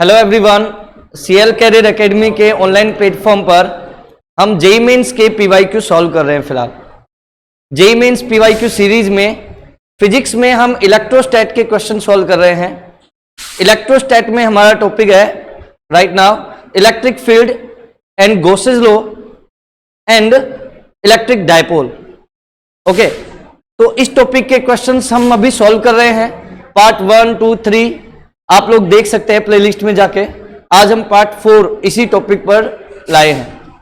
Hello everyone, CL career academy के online platform पर हम जेईई मेंस के पीवाईक्यू सॉल्व कर रहे हैं। फिलहाल जेईई मेंस पीवाईक्यू सीरीज में फिजिक्स में हम इलेक्ट्रोस्टैट के क्वेश्चन सॉल्व कर रहे हैं। इलेक्ट्रोस्टैट में हमारा टॉपिक है right now electric field and Gauss's law and electric dipole. Okay, तो इस टॉपिक के क्वेश्चंस हम अभी सॉल्व कर रहे हैं। पार्ट 1, 2, 3 आप लोग देख सकते हैं प्लेलिस्ट में जाके। आज हम पार्ट 4 इसी टॉपिक पर लाए हैं।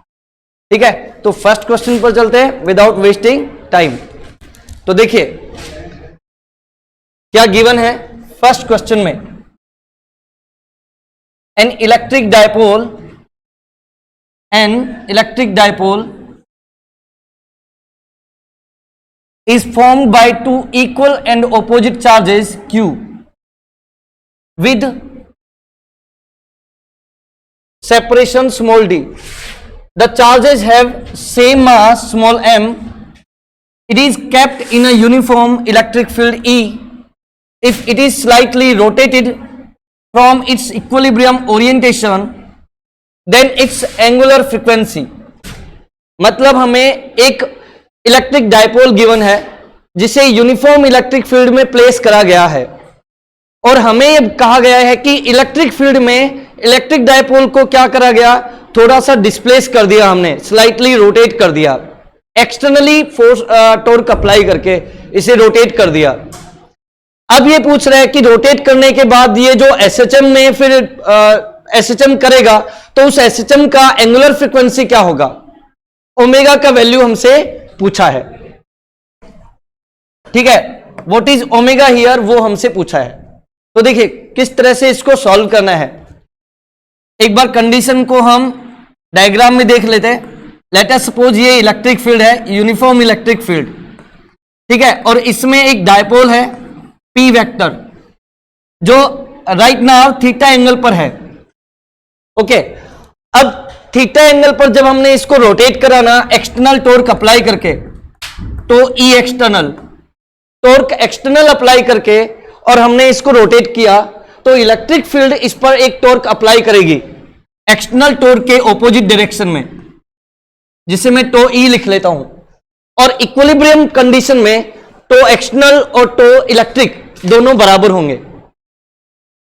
ठीक है, तो फर्स्ट क्वेश्चन पर चलते हैं विदाउट वेस्टिंग टाइम। तो देखिए क्या गिवन है फर्स्ट क्वेश्चन में, an electric dipole is formed by two equal and opposite charges Q with separation small d. The charges have same mass small m. It is kept in a uniform electric field E. If it is slightly rotated from its equilibrium orientation, then its angular frequency. मतलब हमें एक electric dipole given है जिसे uniform electric field में place करा गया है और हमें यह कहा गया है कि इलेक्ट्रिक फील्ड में इलेक्ट्रिक डायपोल को क्या करा गया, थोड़ा सा डिस्प्लेस कर दिया हमने, स्लाइटली रोटेट कर दिया, एक्सटर्नली फोर्स टॉर्क अप्लाई करके इसे रोटेट कर दिया। अब ये पूछ रहा है कि रोटेट करने के बाद ये जो एसएचएम में फिर एसएचएम करेगा तो उस एसएचएम का एंगुलर फ्रीक्वेंसी क्या होगा, ओमेगा का वैल्यू हमसे पूछा है। ठीक है, व्हाट इज ओमेगा हियर वो हमसे पूछा है। तो देखिए किस तरह से इसको सॉल्व करना है। एक बार कंडीशन को हम डायग्राम में देख लेते हैं। लेट अस सपोज ये इलेक्ट्रिक फील्ड है, यूनिफॉर्म इलेक्ट्रिक फील्ड। ठीक है, और इसमें एक डायपोल है पी वेक्टर जो राइट नाउ थीटा एंगल पर है। ओके, अब थीटा एंगल पर जब हमने इसको रोटेट कराना एक्सटर्नल टॉर्क अप्लाई करके, तो ई एक्सटर्नल टॉर्क एक्सटर्नल अप्लाई करके और हमने इसको रोटेट किया तो इलेक्ट्रिक फील्ड इस पर एक टॉर्क अप्लाई करेगी एक्सटर्नल टॉर्क के ऑपोजिट डायरेक्शन में, जिसे मैं टो ई लिख लेता हूं। और इक्विलिब्रियम कंडीशन में टो एक्सटर्नल और टो इलेक्ट्रिक दोनों बराबर होंगे।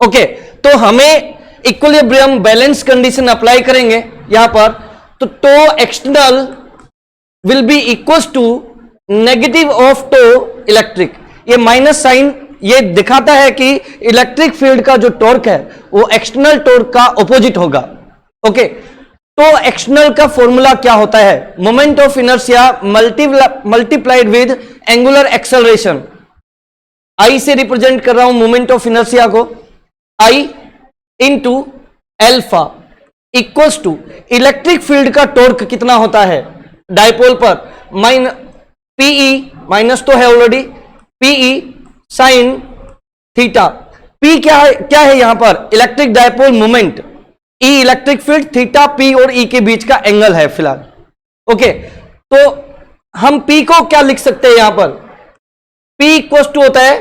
ओके, तो हमें इक्विलिब्रियम बैलेंस कंडीशन अप्लाई करेंगे यहां पर, तो tau external will be equals to negative of tau electric. ये माइनस साइन ये दिखाता है कि इलेक्ट्रिक फील्ड का जो टॉर्क है वो एक्सटर्नल टॉर्क का ऑपोजिट होगा। ओके, तो एक्सटर्नल का फॉर्मूला क्या होता है, moment of inertia multiplied with angular acceleration. I से रिप्रेजेंट कर रहा हूं मोमेंट ऑफ इनर्शिया को, I into alpha equals to electric field का टॉर्क कितना होता है डायपोल पर, पीई माइनस तो है already, P E sine theta. P क्या है यहां पर, electric dipole moment, E electric field, theta P और ई के बीच का एंगल है फिलहाल। ओके, तो हम पी को क्या लिख सकते हैं यहां पर, पी इक्वल्स टू होता है,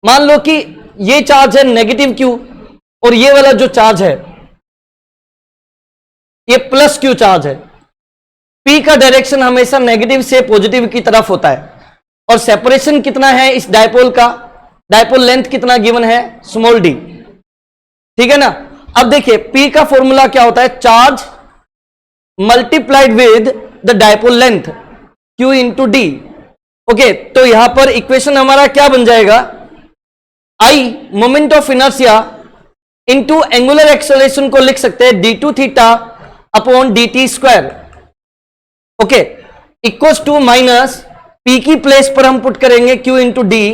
मान लो कि ये चार्ज है नेगेटिव क्यू और ये वाला जो चार्ज है ये प्लस क्यू चार्ज है। पी का डायरेक्शन हमेशा नेगेटिव से पॉजिटिव की तरफ होता है। और सेपरेशन कितना है इस डायपोल का, डायपोल लेंथ कितना गिवन है, स्मॉल डी। ठीक है ना। अब देखिए पी का फॉर्मूला क्या होता है, charge multiplied with the dipole length Q into D. Okay, तो यहां पर इक्वेशन हमारा क्या बन जाएगा, I moment of inertia into angular acceleration को लिख सकते हैं D two theta upon D T square. Okay, equals to minus P की प्लेस पर हम पुट करेंगे क्यू इंटू डी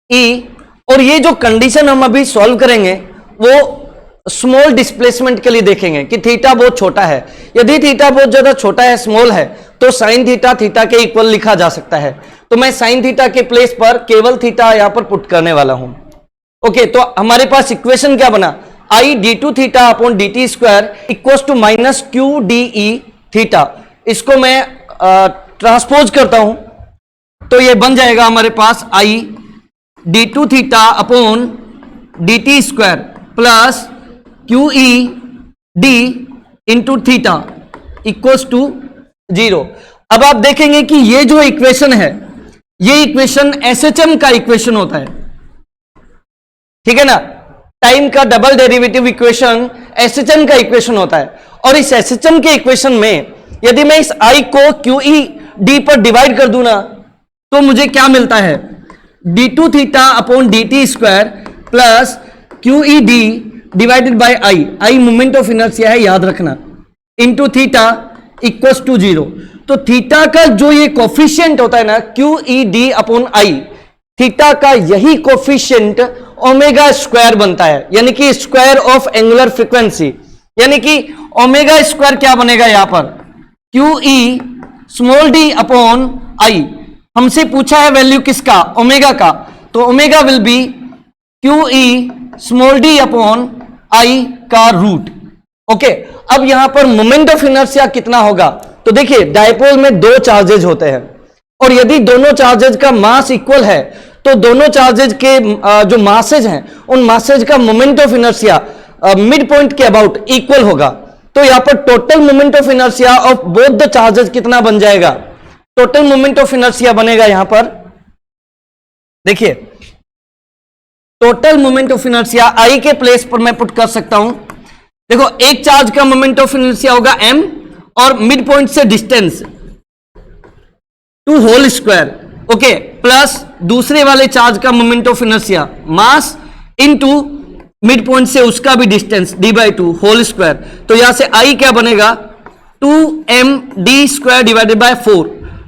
ई। और ये जो कंडीशन हम अभी सॉल्व करेंगे वो स्मॉल डिस्प्लेसमेंट के लिए देखेंगे कि थीटा बहुत छोटा है। यदि थीटा बहुत ज्यादा छोटा है, स्मॉल है, तो साइन थीटा थीटा के इक्वल लिखा जा सकता है। तो मैं साइन थीटा के प्लेस पर केवल थीटा यहां पर पुट करने वाला हूं। ओके, तो हमारे पास इक्वेशन क्या बना, I D two theta upon D T square equals to minus q d E theta. इसको मैं ट्रांसपोज करता हूं तो ये बन जाएगा हमारे पास I D two theta upon D T square plus Q E D into theta equals to 0। अब आप देखेंगे कि ये जो इक्वेशन है, ये इक्वेशन एसएचएम का इक्वेशन होता है, ठीक है ना। टाइम का डबल डेरिवेटिव इक्वेशन एसएचएम का इक्वेशन होता है, और इस एसएचएम के इक्वेशन में यदि मैं इस आई को क्यू ई डी पर डिवाइड कर दूं ना, तो मुझे क्या मिलता है, d two theta upon D T square plus Q E d divided by I moment of inertia है, याद रखना, इंटू थीटा इक्वल्स टू 0। तो थीटा का जो ये कोफिशिएंट होता है ना, Q E D upon I, theta का यही कोफिशिएंट ओमेगा स्क्वायर बनता है, यानी कि स्क्वायर ऑफ एंगुलर फ्रीक्वेंसी, यानी कि ओमेगा स्क्वायर क्या बनेगा यहां पर, Q e small D upon I. हमसे पूछा है वैल्यू किसका, ओमेगा का, तो omega will B Q e small D upon I का रूट। ओके, अब यहां पर मोमेंट ऑफ इनर्शिया कितना होगा, तो देखिए डायपोल में दो चार्जेज होते हैं, और यदि दोनों चार्जेज का मास इक्वल है, तो दोनों चार्जेज के जो मासेज हैं, उन मासेज का moment of inertia mid point के अबाउट इक्वल होगा। तो यहां पर total moment of inertia of both the charges कितना बन जाएगा, टोटल मोमेंट ऑफ इनर्शिया बनेगा यहां पर, देखिए total moment of inertia I के प्लेस पर मैं पुट कर सकता हूं। देखो एक चार्ज का मोमेंट ऑफ इनर्शिया होगा m, और मिड पॉइंट से distance two whole square, okay, plus दूसरे वाले चार्ज का moment of inertia mass into mid point से उसका भी डिस्टेंस d/2 होल स्क्वायर। तो यहां से I क्या बनेगा, 2md स्क्वायर डिवाइडेड बाय 4,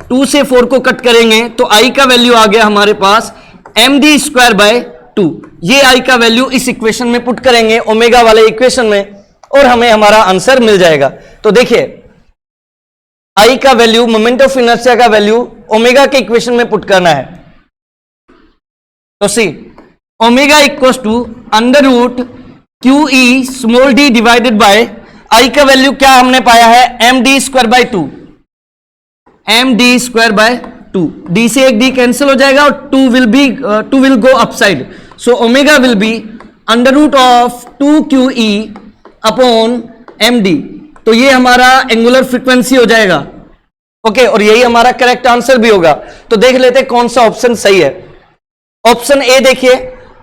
2 से 4 को कट करेंगे तो I का वैल्यू आ गया हमारे पास md स्क्वायर बाय 2। ये I का वैल्यू इस इक्वेशन में पुट करेंगे, ओमेगा वाले इक्वेशन में, और हमें हमारा आंसर मिल जाएगा। तो देखिए I का वैल्यू, मोमेंट ऑफ इनर्शिया का वैल्यू ओमेगा के इक्वेशन में पुट करना है। तो c omega equals to under root q e small d divided by I का वैल्यू क्या हमने पाया है, m d square by 2, m d square by 2, d से एक डी कैंसिल हो जाएगा और 2 will go upside, so omega will be under root of 2 q E upon M D. तो ये हमारा एंगुलर फ्रीक्वेंसी हो जाएगा, ओके, और यही हमारा करेक्ट आंसर भी होगा। तो देख लेते हैं कौन सा ऑप्शन सही है। ऑप्शन ए देखिए,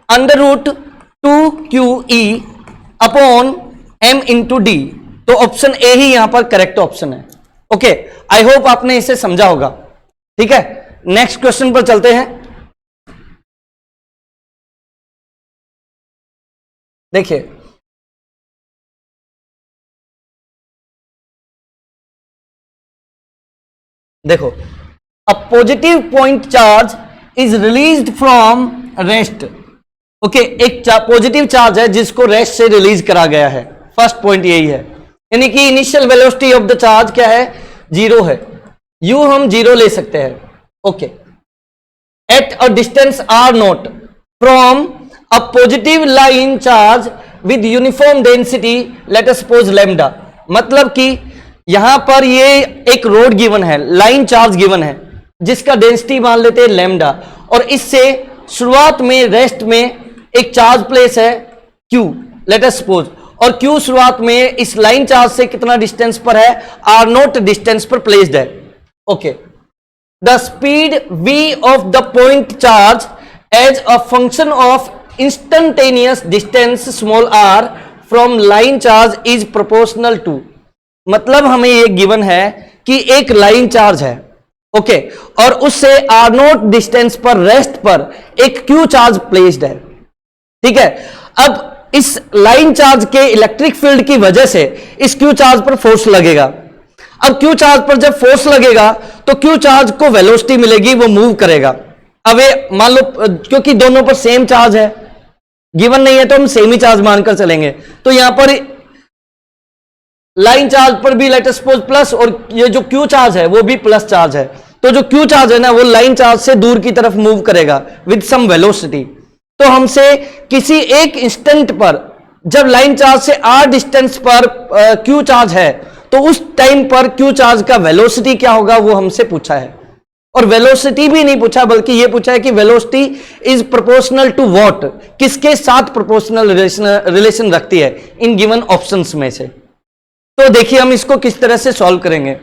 अंडर रूट 2 क्यू ई अपॉन एम इंटू डी, तो ऑप्शन ए ही यहां पर करेक्ट ऑप्शन है। ओके, आई होप आपने इसे समझा होगा। ठीक है, नेक्स्ट क्वेश्चन पर चलते हैं। देखिए देखो, a positive point charge is released from rest. Okay, एक पॉजिटिव चार्ज है जिसको रेस्ट से रिलीज करा गया है, फर्स्ट पॉइंट यही है, यानी कि initial velocity of the charge क्या है, 0 है, यू हम 0 ले सकते हैं। Okay, at a distance r0 from a positive line charge with uniform density late us suppose lambda, मतलब कि यहां पर ये एक रोड गिवन है, लाइन चार्ज गिवन है जिसका डेंसिटी मान लेते हैं लैम्डा, और इससे शुरुआत में रेस्ट में एक चार्ज प्लेस है Q लेट अस सपोज, और Q शुरुआत में इस लाइन चार्ज से कितना डिस्टेंस पर है, r0 डिस्टेंस पर प्लेस्ड है। Okay, the speed v of the point charge as a function of instantaneous distance small r from line charge is proportional to, मतलब हमें ये गिवन है कि एक लाइन चार्ज है, ओके, और उससे r0 डिस्टेंस पर रेस्ट पर एक Q चार्ज प्लेस्ड है। ठीक है, अब इस लाइन चार्ज के इलेक्ट्रिक फील्ड की वजह से इस Q चार्ज पर फोर्स लगेगा। अब Q चार्ज पर जब फोर्स लगेगा तो Q चार्ज को वेलोसिटी मिलेगी, वो मूव करेगा। अब ये मान लो, क्योंकि दोनों पर सेम चार्ज है, गिवन नहीं है तो हम सेम ही चार्ज मानकर चलेंगे, तो यहां पर लाइन चार्ज पर भी लेट अस सपोज प्लस, और ये जो Q चार्ज है वो भी प्लस चार्ज है, तो जो Q चार्ज है ना वो लाइन चार्ज से दूर की तरफ मूव करेगा विद सम वेलोसिटी। तो हमसे किसी एक इंस्टेंट पर जब लाइन चार्ज से r डिस्टेंस पर Q चार्ज है, तो उस टाइम पर Q चार्ज का वेलोसिटी क्या होगा वो हमसे पूछा है। और वेलोसिटी भी नहीं पूछा, बल्कि ये पूछा है कि velocity is proportional to what, किसके साथ प्रोपोर्शनल रिलेशन रखती है इन गिवन ऑप्शंस में से। तो देखिए हम इसको किस तरह से सॉल्व करेंगे।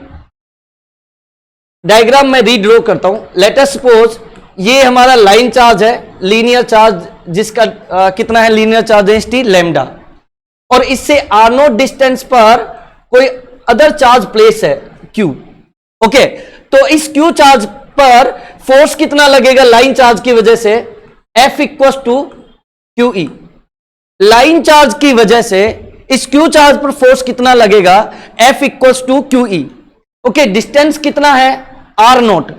डायग्राम में रीड्रॉ करता हूं। लेट अस सपोज ये हमारा लाइन चार्ज है, लीनियर चार्ज, जिसका कितना है लीनियर चार्ज डेंसिटी लैम्डा, और इससे आर नोट डिस्टेंस पर कोई अदर चार्ज प्लेस है क्यू। ओके, तो इस क्यू चार्ज पर फोर्स कितना लगेगा लाइन चार्ज की वजह से, F equal to q E. Line charge की वजह से इस क्यू चार्ज पर फोर्स कितना लगेगा, F equal to q E. Okay, distance कितना है आर नोट,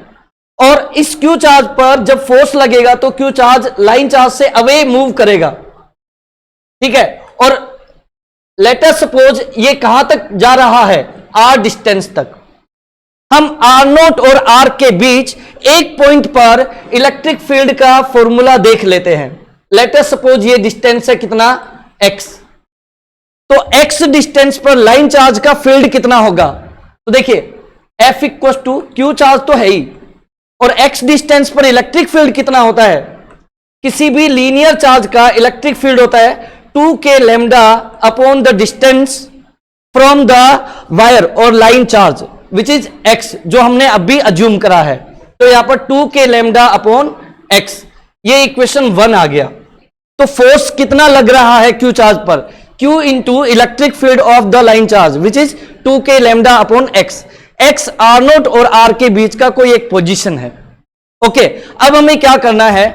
और इस क्यू चार्ज पर जब फोर्स लगेगा तो क्यू चार्ज लाइन चार्ज से अवे मूव करेगा। ठीक है, और लेट अस सपोज ये कहां तक जा रहा है, आर डिस्टेंस तक। हम आर नोट और आर के बीच एक पॉइंट पर इलेक्ट्रिक फील्ड का फॉर्मूला देख लेते हैं। लेट अस सपोज ये डिस्टेंस है कितना, x। तो x डिस्टेंस पर लाइन चार्ज का फील्ड कितना होगा, तो देखिए F equal to q charge तो है ही, और x डिस्टेंस पर इलेक्ट्रिक फील्ड कितना होता है, किसी भी लीनियर चार्ज का इलेक्ट्रिक फील्ड होता है 2k lambda upon the distance from the wire और line charge which is x, जो हमने अभी अज्यूम करा है। तो यहां पर 2k लैम्डा अपॉन x, ये इक्वेशन 1 आ गया। तो फोर्स कितना लग रहा है क्यू चार्ज पर, q into electric field of the line charge which is 2k lambda upon x। x r naught और r के बीच का कोई एक पोजीशन है। ओके, अब हमें क्या करना है,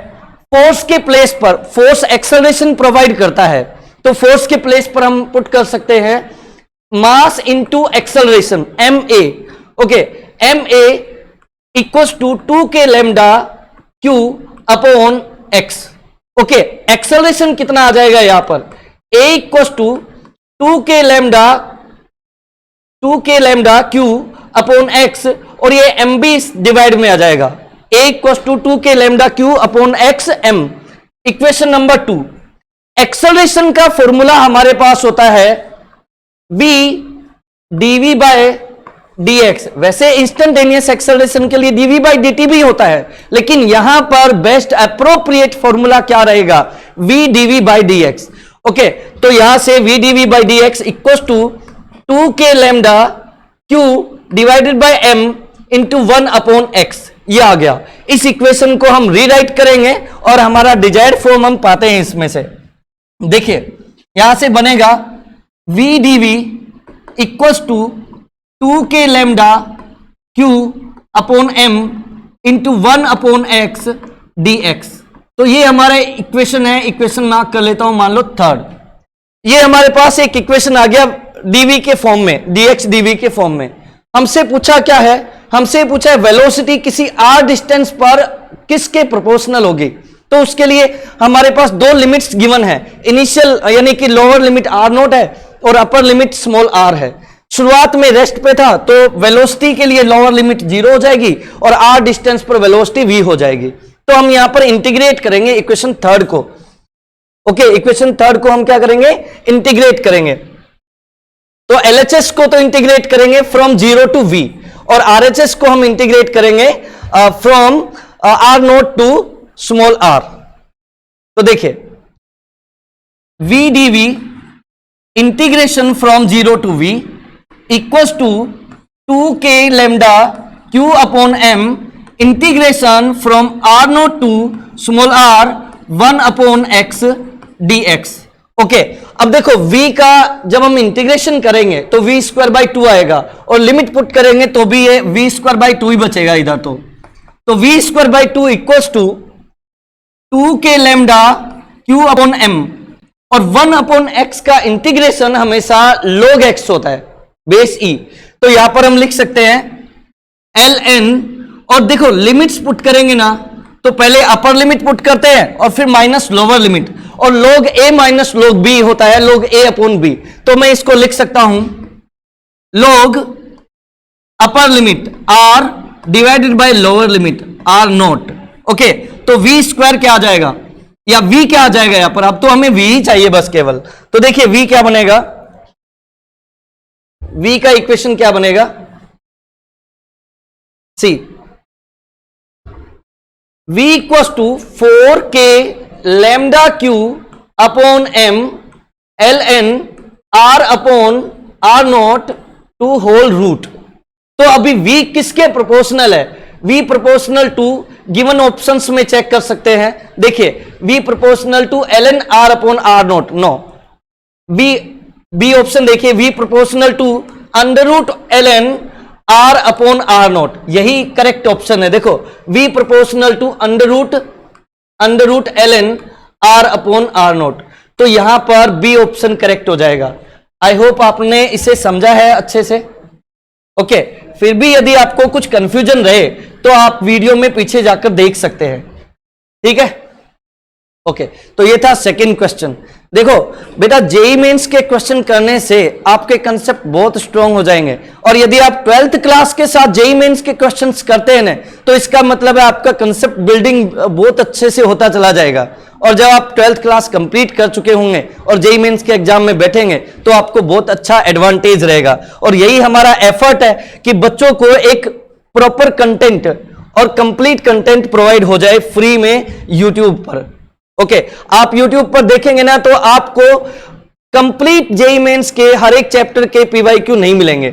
फोर्स के प्लेस पर, फोर्स एक्सेलरेशन प्रोवाइड करता है, तो फोर्स के प्लेस पर हम पुट कर सकते हैं mass into acceleration ma। Okay, ma equals to 2k lambda q upon x। Okay, acceleration कितना आ जाएगा यहां पर, a equals to 2k lambda q upon x, और ये mb डिवाइड में आ जाएगा, a equals to 2k lambda q upon x m। Equation number 2, acceleration का फॉर्मूला हमारे पास होता है v dv बाय dx। वैसे इंस्टेंटेनियस एक्सेलरेशन के लिए dv बाय dt भी होता है, लेकिन यहां पर बेस्ट अप्रोप्रिएट फॉर्मूला क्या रहेगा, v dv by dx। Okay, तो यहां से v dv by dx equals to 2k lambda q divided by m into 1 upon x, ये आ गया। इस इक्वेशन को हम रीराइट करेंगे और हमारा डिजायर्ड फॉर्म हम पाते हैं इसमें से। देखिए यहां से बनेगा v dv equals to 2k lambda q upon m into 1 upon x dx। तो ये हमारा इक्वेशन है, इक्वेशन मार्क कर लेता हूं, मान लो थर्ड। ये हमारे पास एक इक्वेशन आ गया dv के फॉर्म में, dx dv के फॉर्म में। हमसे पूछा क्या है, हमसे पूछा है वेलोसिटी किसी r डिस्टेंस पर किसके प्रोपोर्शनल होगी। तो उसके लिए हमारे पास दो लिमिट्स गिवन है, इनिशियल यानी कि लोअर लिमिट r नोट है और अपर लिमिट स्मॉल r है। शुरुआत में रेस्ट पे था तो वेलोसिटी के लिए लोअर लिमिट 0 हो जाएगी और r डिस्टेंस पर वेलोसिटी v हो जाएगी। तो हम यहां पर इंटीग्रेट करेंगे इक्वेशन थर्ड को। ओके, इक्वेशन थर्ड को हम क्या करेंगे, इंटीग्रेट करेंगे। तो LHS को तो इंटीग्रेट करेंगे फ्रॉम 0 टू v, और RHS को हम इंटीग्रेट करेंगे from r naught to small r। तो देखिए v dv integration from 0 to v equals to 2k lambda q upon m integration from r naught to small r 1 upon x dx। Okay, अब देखो v का जब हम integration करेंगे तो v square by 2 आएगा, और लिमिट पुट करेंगे तो भी ये v स्क्वायर बाई 2 ही बचेगा इधर। तो v square by 2 equals to 2k lambda q upon m, और 1 अपॉन x का इंटीग्रेशन हमेशा log x होता है, बेस e। तो यहां पर हम लिख सकते हैं ln, और देखो लिमिट्स पुट करेंगे ना तो पहले अपर लिमिट पुट करते हैं और फिर माइनस लोअर लिमिट, और log a minus log b होता है log a अपॉन b। तो मैं इसको लिख सकता हूं log upper limit r divided by lower limit r not. Okay, तो v स्क्वायर क्या आ जाएगा, या v क्या आ जाएगा यहां पर, अब तो हमें v ही चाहिए बस केवल। तो देखिए v क्या बनेगा, v का इक्वेशन क्या बनेगा, see V equals to 4k lambda q upon m ln r upon r naught to whole root. तो अभी V किसके प्रोपोर्शनल है? V proportional to given options में चेक कर सकते हैं। देखिए V proportional to ln r upon r naught, no B option देखिए, V proportional to under root ln r upon r naught, यही करेक्ट ऑप्शन है। देखो V proportional to under root ln r upon r not, तो यहां पर B option correct हो जाएगा। आई hope आपने इसे समझा है अच्छे से। ओके, फिर भी यदि आपको कुछ कंफ्यूजन रहे तो आप वीडियो में पीछे जाकर देख सकते हैं, ठीक है। ओके, तो ये था सेकंड क्वेश्चन। देखो बेटा, जेईई मेंस के क्वेश्चन करने से आपके कंसेप्ट बहुत स्ट्रांग हो जाएंगे, और यदि आप 12th क्लास के साथ जेईई मेंस के क्वेश्चंस करते हैं ना, तो इसका मतलब है आपका कंसेप्ट बिल्डिंग बहुत अच्छे से होता चला जाएगा। और जब आप 12th क्लास कंप्लीट कर चुके होंगे और जेईई मेंस के एग्जाम में बैठेंगे तो आपको बहुत अच्छा एडवांटेज रहेगा। और यही हमारा एफर्ट है कि बच्चों को एक प्रॉपर कंटेंट और कंप्लीट कंटेंट प्रोवाइड हो जाए फ्री में यूट्यूब पर। ओके, आप यूट्यूब पर देखेंगे ना तो आपको कंप्लीट जेईई मेंस के हर एक चैप्टर के पीवाईक्यू नहीं मिलेंगे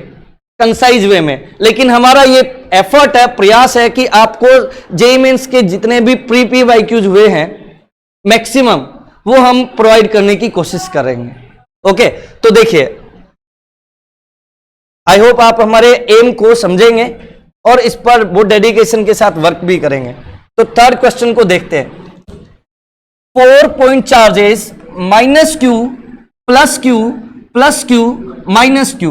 कंसाइज वे में, लेकिन हमारा ये एफर्ट है, प्रयास है कि आपको जेईई मेंस के जितने भी प्री पीवाईक्यूज हुए हैं मैक्सिमम, वो हम प्रोवाइड करने की कोशिश करेंगे। ओके, तो देखिए, आई होप आप हमारे एम को समझेंगे और इस पर बहुत डेडिकेशन के साथ वर्क भी करेंगे। तो थर्ड क्वेश्चन को देखते हैं। 4 point charges -q plus q plus q minus q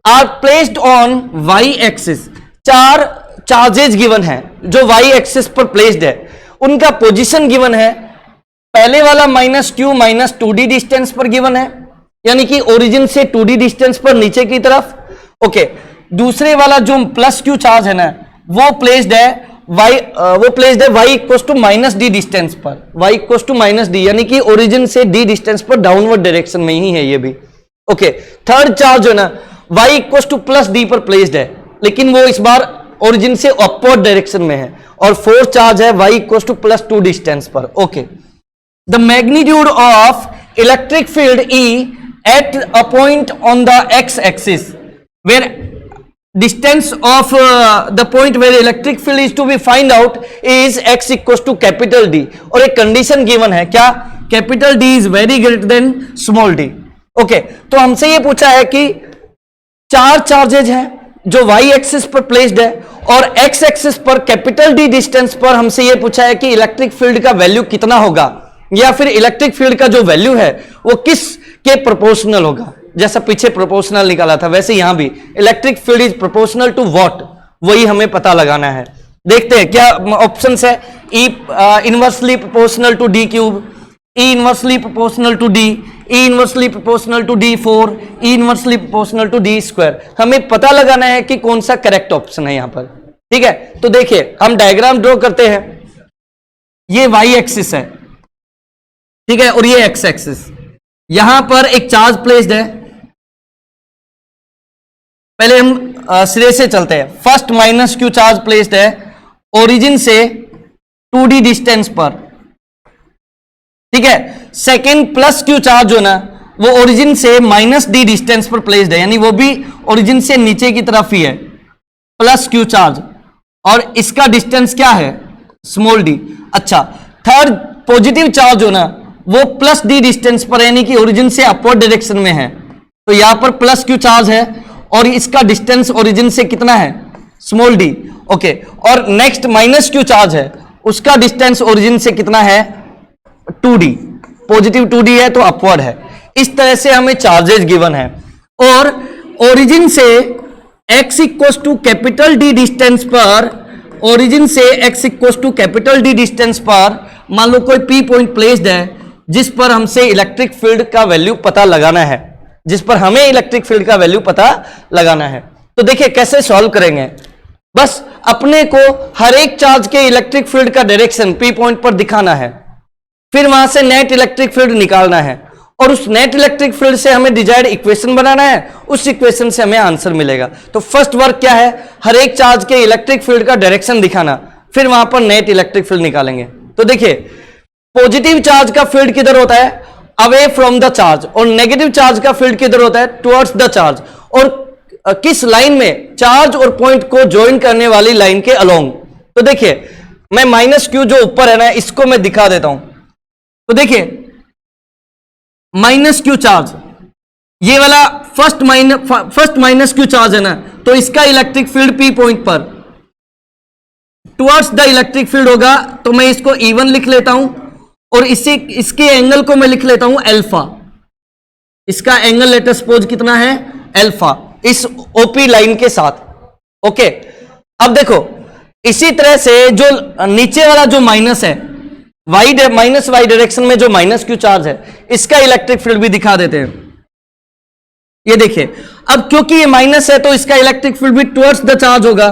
are placed on y axis. 4 charges given है जो y एक्सिस पर प्लेस्ड है, उनका पोजीशन गिवन है। पहले वाला -q माइनस 2d डिस्टेंस पर गिवन है, यानी कि ओरिजिन से 2d डिस्टेंस पर नीचे की तरफ। ओके, दूसरे वाला जो +q चार्ज है ना, वो प्लेस्ड है y equals to -d distance पर, y इक्वल्स टू -d, यानी कि ओरिजिन से d डिस्टेंस पर डाउनवर्ड डायरेक्शन में ही है ये भी। ओके, थर्ड चार्ज है ना, y इक्वल्स टू +d पर प्लेस्ड है, लेकिन वो इस बार ओरिजिन से अपवर्ड डायरेक्शन में है। और फोर्थ चार्ज है y इक्वल्स टू +2 डिस्टेंस पर। Okay, the magnitude of electric field E at a point on the x axis where distance of the point where electric field is to be find out is x equals to capital D, और एक condition given है, क्या? Capital D is very greater than small d। Okay, तो हमसे ये पूछा है कि 4 चार्जेज हैं जो y एक्सिस पर प्लेस्ड है और x एक्सिस पर कैपिटल D डिस्टेंस पर हमसे ये पूछा है कि इलेक्ट्रिक फील्ड का वैल्यू कितना होगा, या फिर इलेक्ट्रिक फील्ड का जो वैल्यू है वो किस के प्रोपोर्शनल होगा। जैसा पीछे प्रोपोर्शनल निकाला था वैसे यहां भी electric field is proportional to what, वही हमें पता लगाना है। देखते हैं क्या ऑप्शंस है। E inversely proportional to d cube, E inversely proportional to d, E inversely proportional to d4, E inversely proportional to d square. हमें पता लगाना है कि कौन सा करेक्ट ऑप्शन है यहां पर, ठीक है। तो देखिए हम डायग्राम ड्रॉ करते हैं। ये y एक्सिस है, ठीक है, और ये x एक्सिस। यहां पर एक चार्ज प्लेस्ड है। पहले हम सिरे से चलते हैं। फर्स्ट -q चार्ज प्लेस्ड है ओरिजिन से 2d डिस्टेंस पर, ठीक है। सेकेंड +q चार्ज जो ना वो ओरिजिन से -d डिस्टेंस पर प्लेस्ड है, यानी वो भी ओरिजिन से नीचे की तरफ ही है, +q चार्ज, और इसका डिस्टेंस क्या है? Small d। अच्छा, थर्ड पॉजिटिव चार्ज हो ना वो +d डिस्टेंस पर, यानी कि ओरिजिन से अपवर्ड डायरेक्शन में है, तो यहां पर +q चार्ज है और इसका डिस्टेंस ओरिजिन से कितना है? Small d। ओके, और नेक्स्ट -q चार्ज है, उसका डिस्टेंस ओरिजिन से कितना है? 2d, पॉजिटिव 2d है तो अपवर्ड है। इस तरह से हमें चार्जेस गिवन है, और ओरिजिन से x equals to capital D distance पर, ओरिजिन से x equals to capital D distance पर मान लो कोई P पॉइंट प्लेस्ड है जिस पर हमसे इलेक्ट्रिक फील्ड का वैल्यू पता लगाना है, जिस पर हमें इलेक्ट्रिक फील्ड का वैल्यू पता लगाना है। तो देखिए कैसे सॉल्व करेंगे। बस अपने को हर एक चार्ज के इलेक्ट्रिक फील्ड का डायरेक्शन P पॉइंट पर दिखाना है, फिर वहां से नेट इलेक्ट्रिक फील्ड निकालना है, और उस नेट इलेक्ट्रिक फील्ड से हमें डिजायर्ड इक्वेशन बनाना है, उस इक्वेशन से हमें आंसर मिलेगा। तो फर्स्ट वर्क क्या है? हर एक चार्ज के इलेक्ट्रिक फील्ड का डायरेक्शन दिखाना, फिर वहां पर नेट इलेक्ट्रिक फील्ड निकालेंगे। तो देखिए पॉजिटिव चार्ज का फील्ड किधर होता है, अवे फ्रॉम द चार्ज, और नेगेटिव चार्ज का फील्ड किधर होता है, टुवर्ड्स द चार्ज, और किस लाइन में, चार्ज और पॉइंट को ज्वाइन करने वाली लाइन के अलोंग। तो देखिए मैं माइनस क्यू जो ऊपर है ना, इसको मैं दिखा देता हूं। तो देखिए माइनस क्यू चार्ज, ये वाला फर्स्ट माइनस क्यू चार्ज है ना, तो इसका इलेक्ट्रिक फील्ड पी पॉइंट पर टुवर्ड्स द इलेक्ट्रिक फील्ड होगा, तो मैं इसको E1 लिख लेता हूं, और इसके एंगल को मैं लिख लेता हूं अल्फा। इसका एंगल लेट सपोज कितना है, अल्फा, इस ओपी लाइन के साथ। ओके, अब देखो इसी तरह से जो नीचे वाला जो माइनस है, माइनस वाई डायरेक्शन में जो माइनस क्यू चार्ज है, इसका इलेक्ट्रिक फील्ड भी दिखा देते हैं। ये देखिए, अब क्योंकि ये माइनस है तो इसका इलेक्ट्रिक फील्ड भी टुवर्ड्स द चार्ज होगा,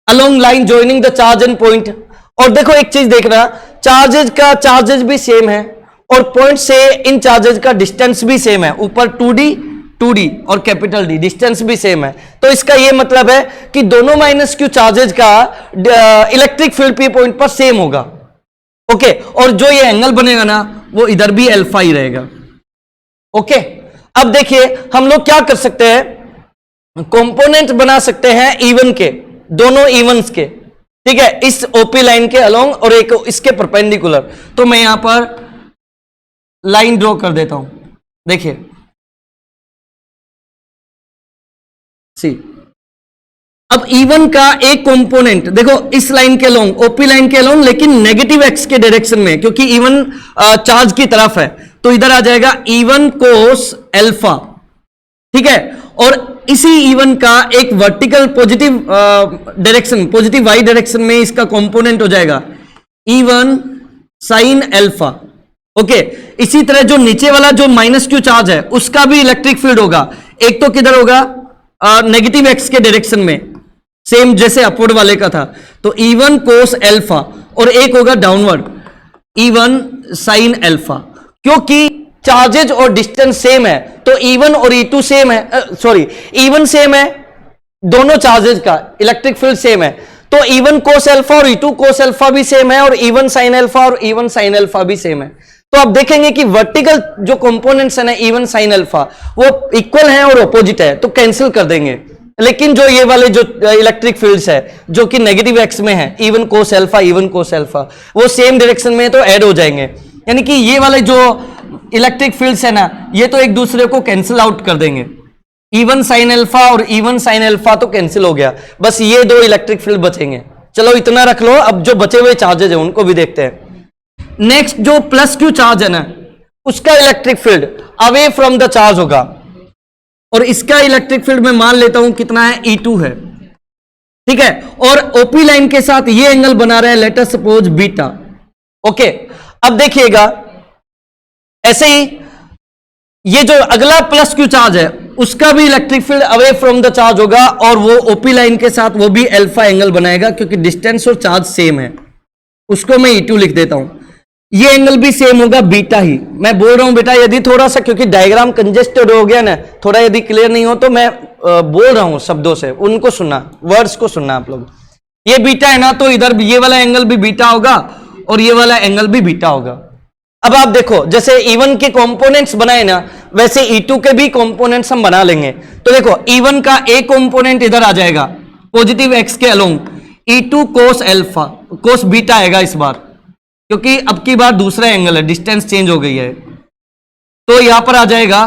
along line joining the charge and point. और देखो एक चीज देखना, चार्जेज भी सेम है, और पॉइंट से इन चार्जेज का डिस्टेंस भी सेम है, ऊपर 2d और कैपिटल D डिस्टेंस भी सेम है। तो इसका ये मतलब है कि दोनों माइनस क्यू चार्जेज का इलेक्ट्रिक फील्ड पी पॉइंट पर सेम होगा। ओके, और जो ये एंगल बनेगा ना, वो इधर भी अल्फा ही रहेगा। ओके, अब देखिए हम लोग क्या कर सकते हैं, कंपोनेंट बना सकते हैं इवन के, दोनों इवन्स के, ठीक है, इस ओपी लाइन के अलोंग और एक इसके परपेंडिकुलर। तो मैं यहां पर लाइन ड्रॉ कर देता हूं। देखिए सी, अब E1 का एक कंपोनेंट देखो इस लाइन के अलोंग, ओपी लाइन के अलोंग, लेकिन नेगेटिव एक्स के डायरेक्शन में, क्योंकि E1 चार्ज की तरफ है, तो इधर आ जाएगा E1 कोस अल्फा, ठीक है। और इसी E1 का एक vertical positive direction, positive Y direction में इसका कंपोनेंट हो जाएगा E1 साइन अल्फा। ओके, इसी तरह जो नीचे वाला जो माइनस क्यू चार्ज है, उसका भी इलेक्ट्रिक फील्ड होगा, एक तो किधर होगा, नेगेटिव एक्स के डायरेक्शन में, सेम जैसे अपवर्ड वाले का था, तो E1 कोस अल्फा, और एक होगा डाउनवर्ड E1 साइन अल्फा। क्योंकि चार्जेज और डिस्टेंस सेम है, तो E1 और E2 सेम है, सॉरी E1 सेम है, दोनों चार्जेज का इलेक्ट्रिक फील्ड सेम है, तो E1 कोस अल्फा और E2 कोस अल्फा भी सेम है, और E1 साइन अल्फा और E1 साइन अल्फा भी सेम है। तो आप देखेंगे कि वर्टिकल जो कंपोनेंट्स है ना E1 साइन अल्फा, वो इक्वल है और ऑपोजिट है, तो कैंसिल कर देंगे। लेकिन जो ये वाले जो इलेक्ट्रिक फील्ड्स है जो कि नेगेटिव एक्स में है, E1 cos alpha, E1 cos alpha, वो सेम डायरेक्शन में तो ऐड हो जाएंगे। यानी कि ये वाले जो इलेक्ट्रिक फील्ड्स है ना, ये तो एक दूसरे को कैंसिल आउट कर देंगे। E1 साइन अल्फा और E1 साइन अल्फा तो कैंसिल हो गया, बस ये दो इलेक्ट्रिक फील्ड बचेंगे। चलो इतना रख लो, अब जो बचे हुए चार्जेज है उनको भी देखते हैं। नेक्स्ट जो प्लस क्यू चार्ज है ना, उसका electric field away from the charge होगा, और इसका इलेक्ट्रिक फील्ड मैं मान लेता हूं कितना है, E2 है, ठीक है। और ओपी लाइन के साथ ये एंगल बना रहे हैं, let us suppose beta. Okay, अब देखिएगा ऐसे ही ये जो अगला प्लस क्यू चार्ज है, उसका भी electric field away from the charge होगा, और वो ओपी लाइन के साथ वो भी अल्फा एंगल बनाएगा, क्योंकि डिस्टेंस और चार्ज सेम है। उसको मैं E2 लिख देता हूं। ये एंगल भी सेम होगा, बीटा ही। मैं बोल रहा हूं बेटा, यदि थोड़ा सा, क्योंकि डायग्राम कंजेस्टेड हो गया ना, थोड़ा यदि क्लियर नहीं हो तो मैं बोल रहा हूं शब्दों से, उनको सुनना, वर्ड्स को सुनना आप लोग। ये बीटा है ना, तो इधर ये वाला एंगल भी बीटा होगा, और ये वाला एंगल भी बीटा होगा। अब आप देखो, जैसे E1 के कंपोनेंट्स बनाए ना, वैसे E2 के भी कंपोनेंट्स हम बना लेंगे। तो देखो E1 का एक कंपोनेंट इधर आ जाएगा पॉजिटिव एक्स के along, E2 cos alpha, cos beta आएगा इस बार, क्योंकि अब की बार दूसरा एंगल है, डिस्टेंस चेंज हो गई है, तो यहां पर आ जाएगा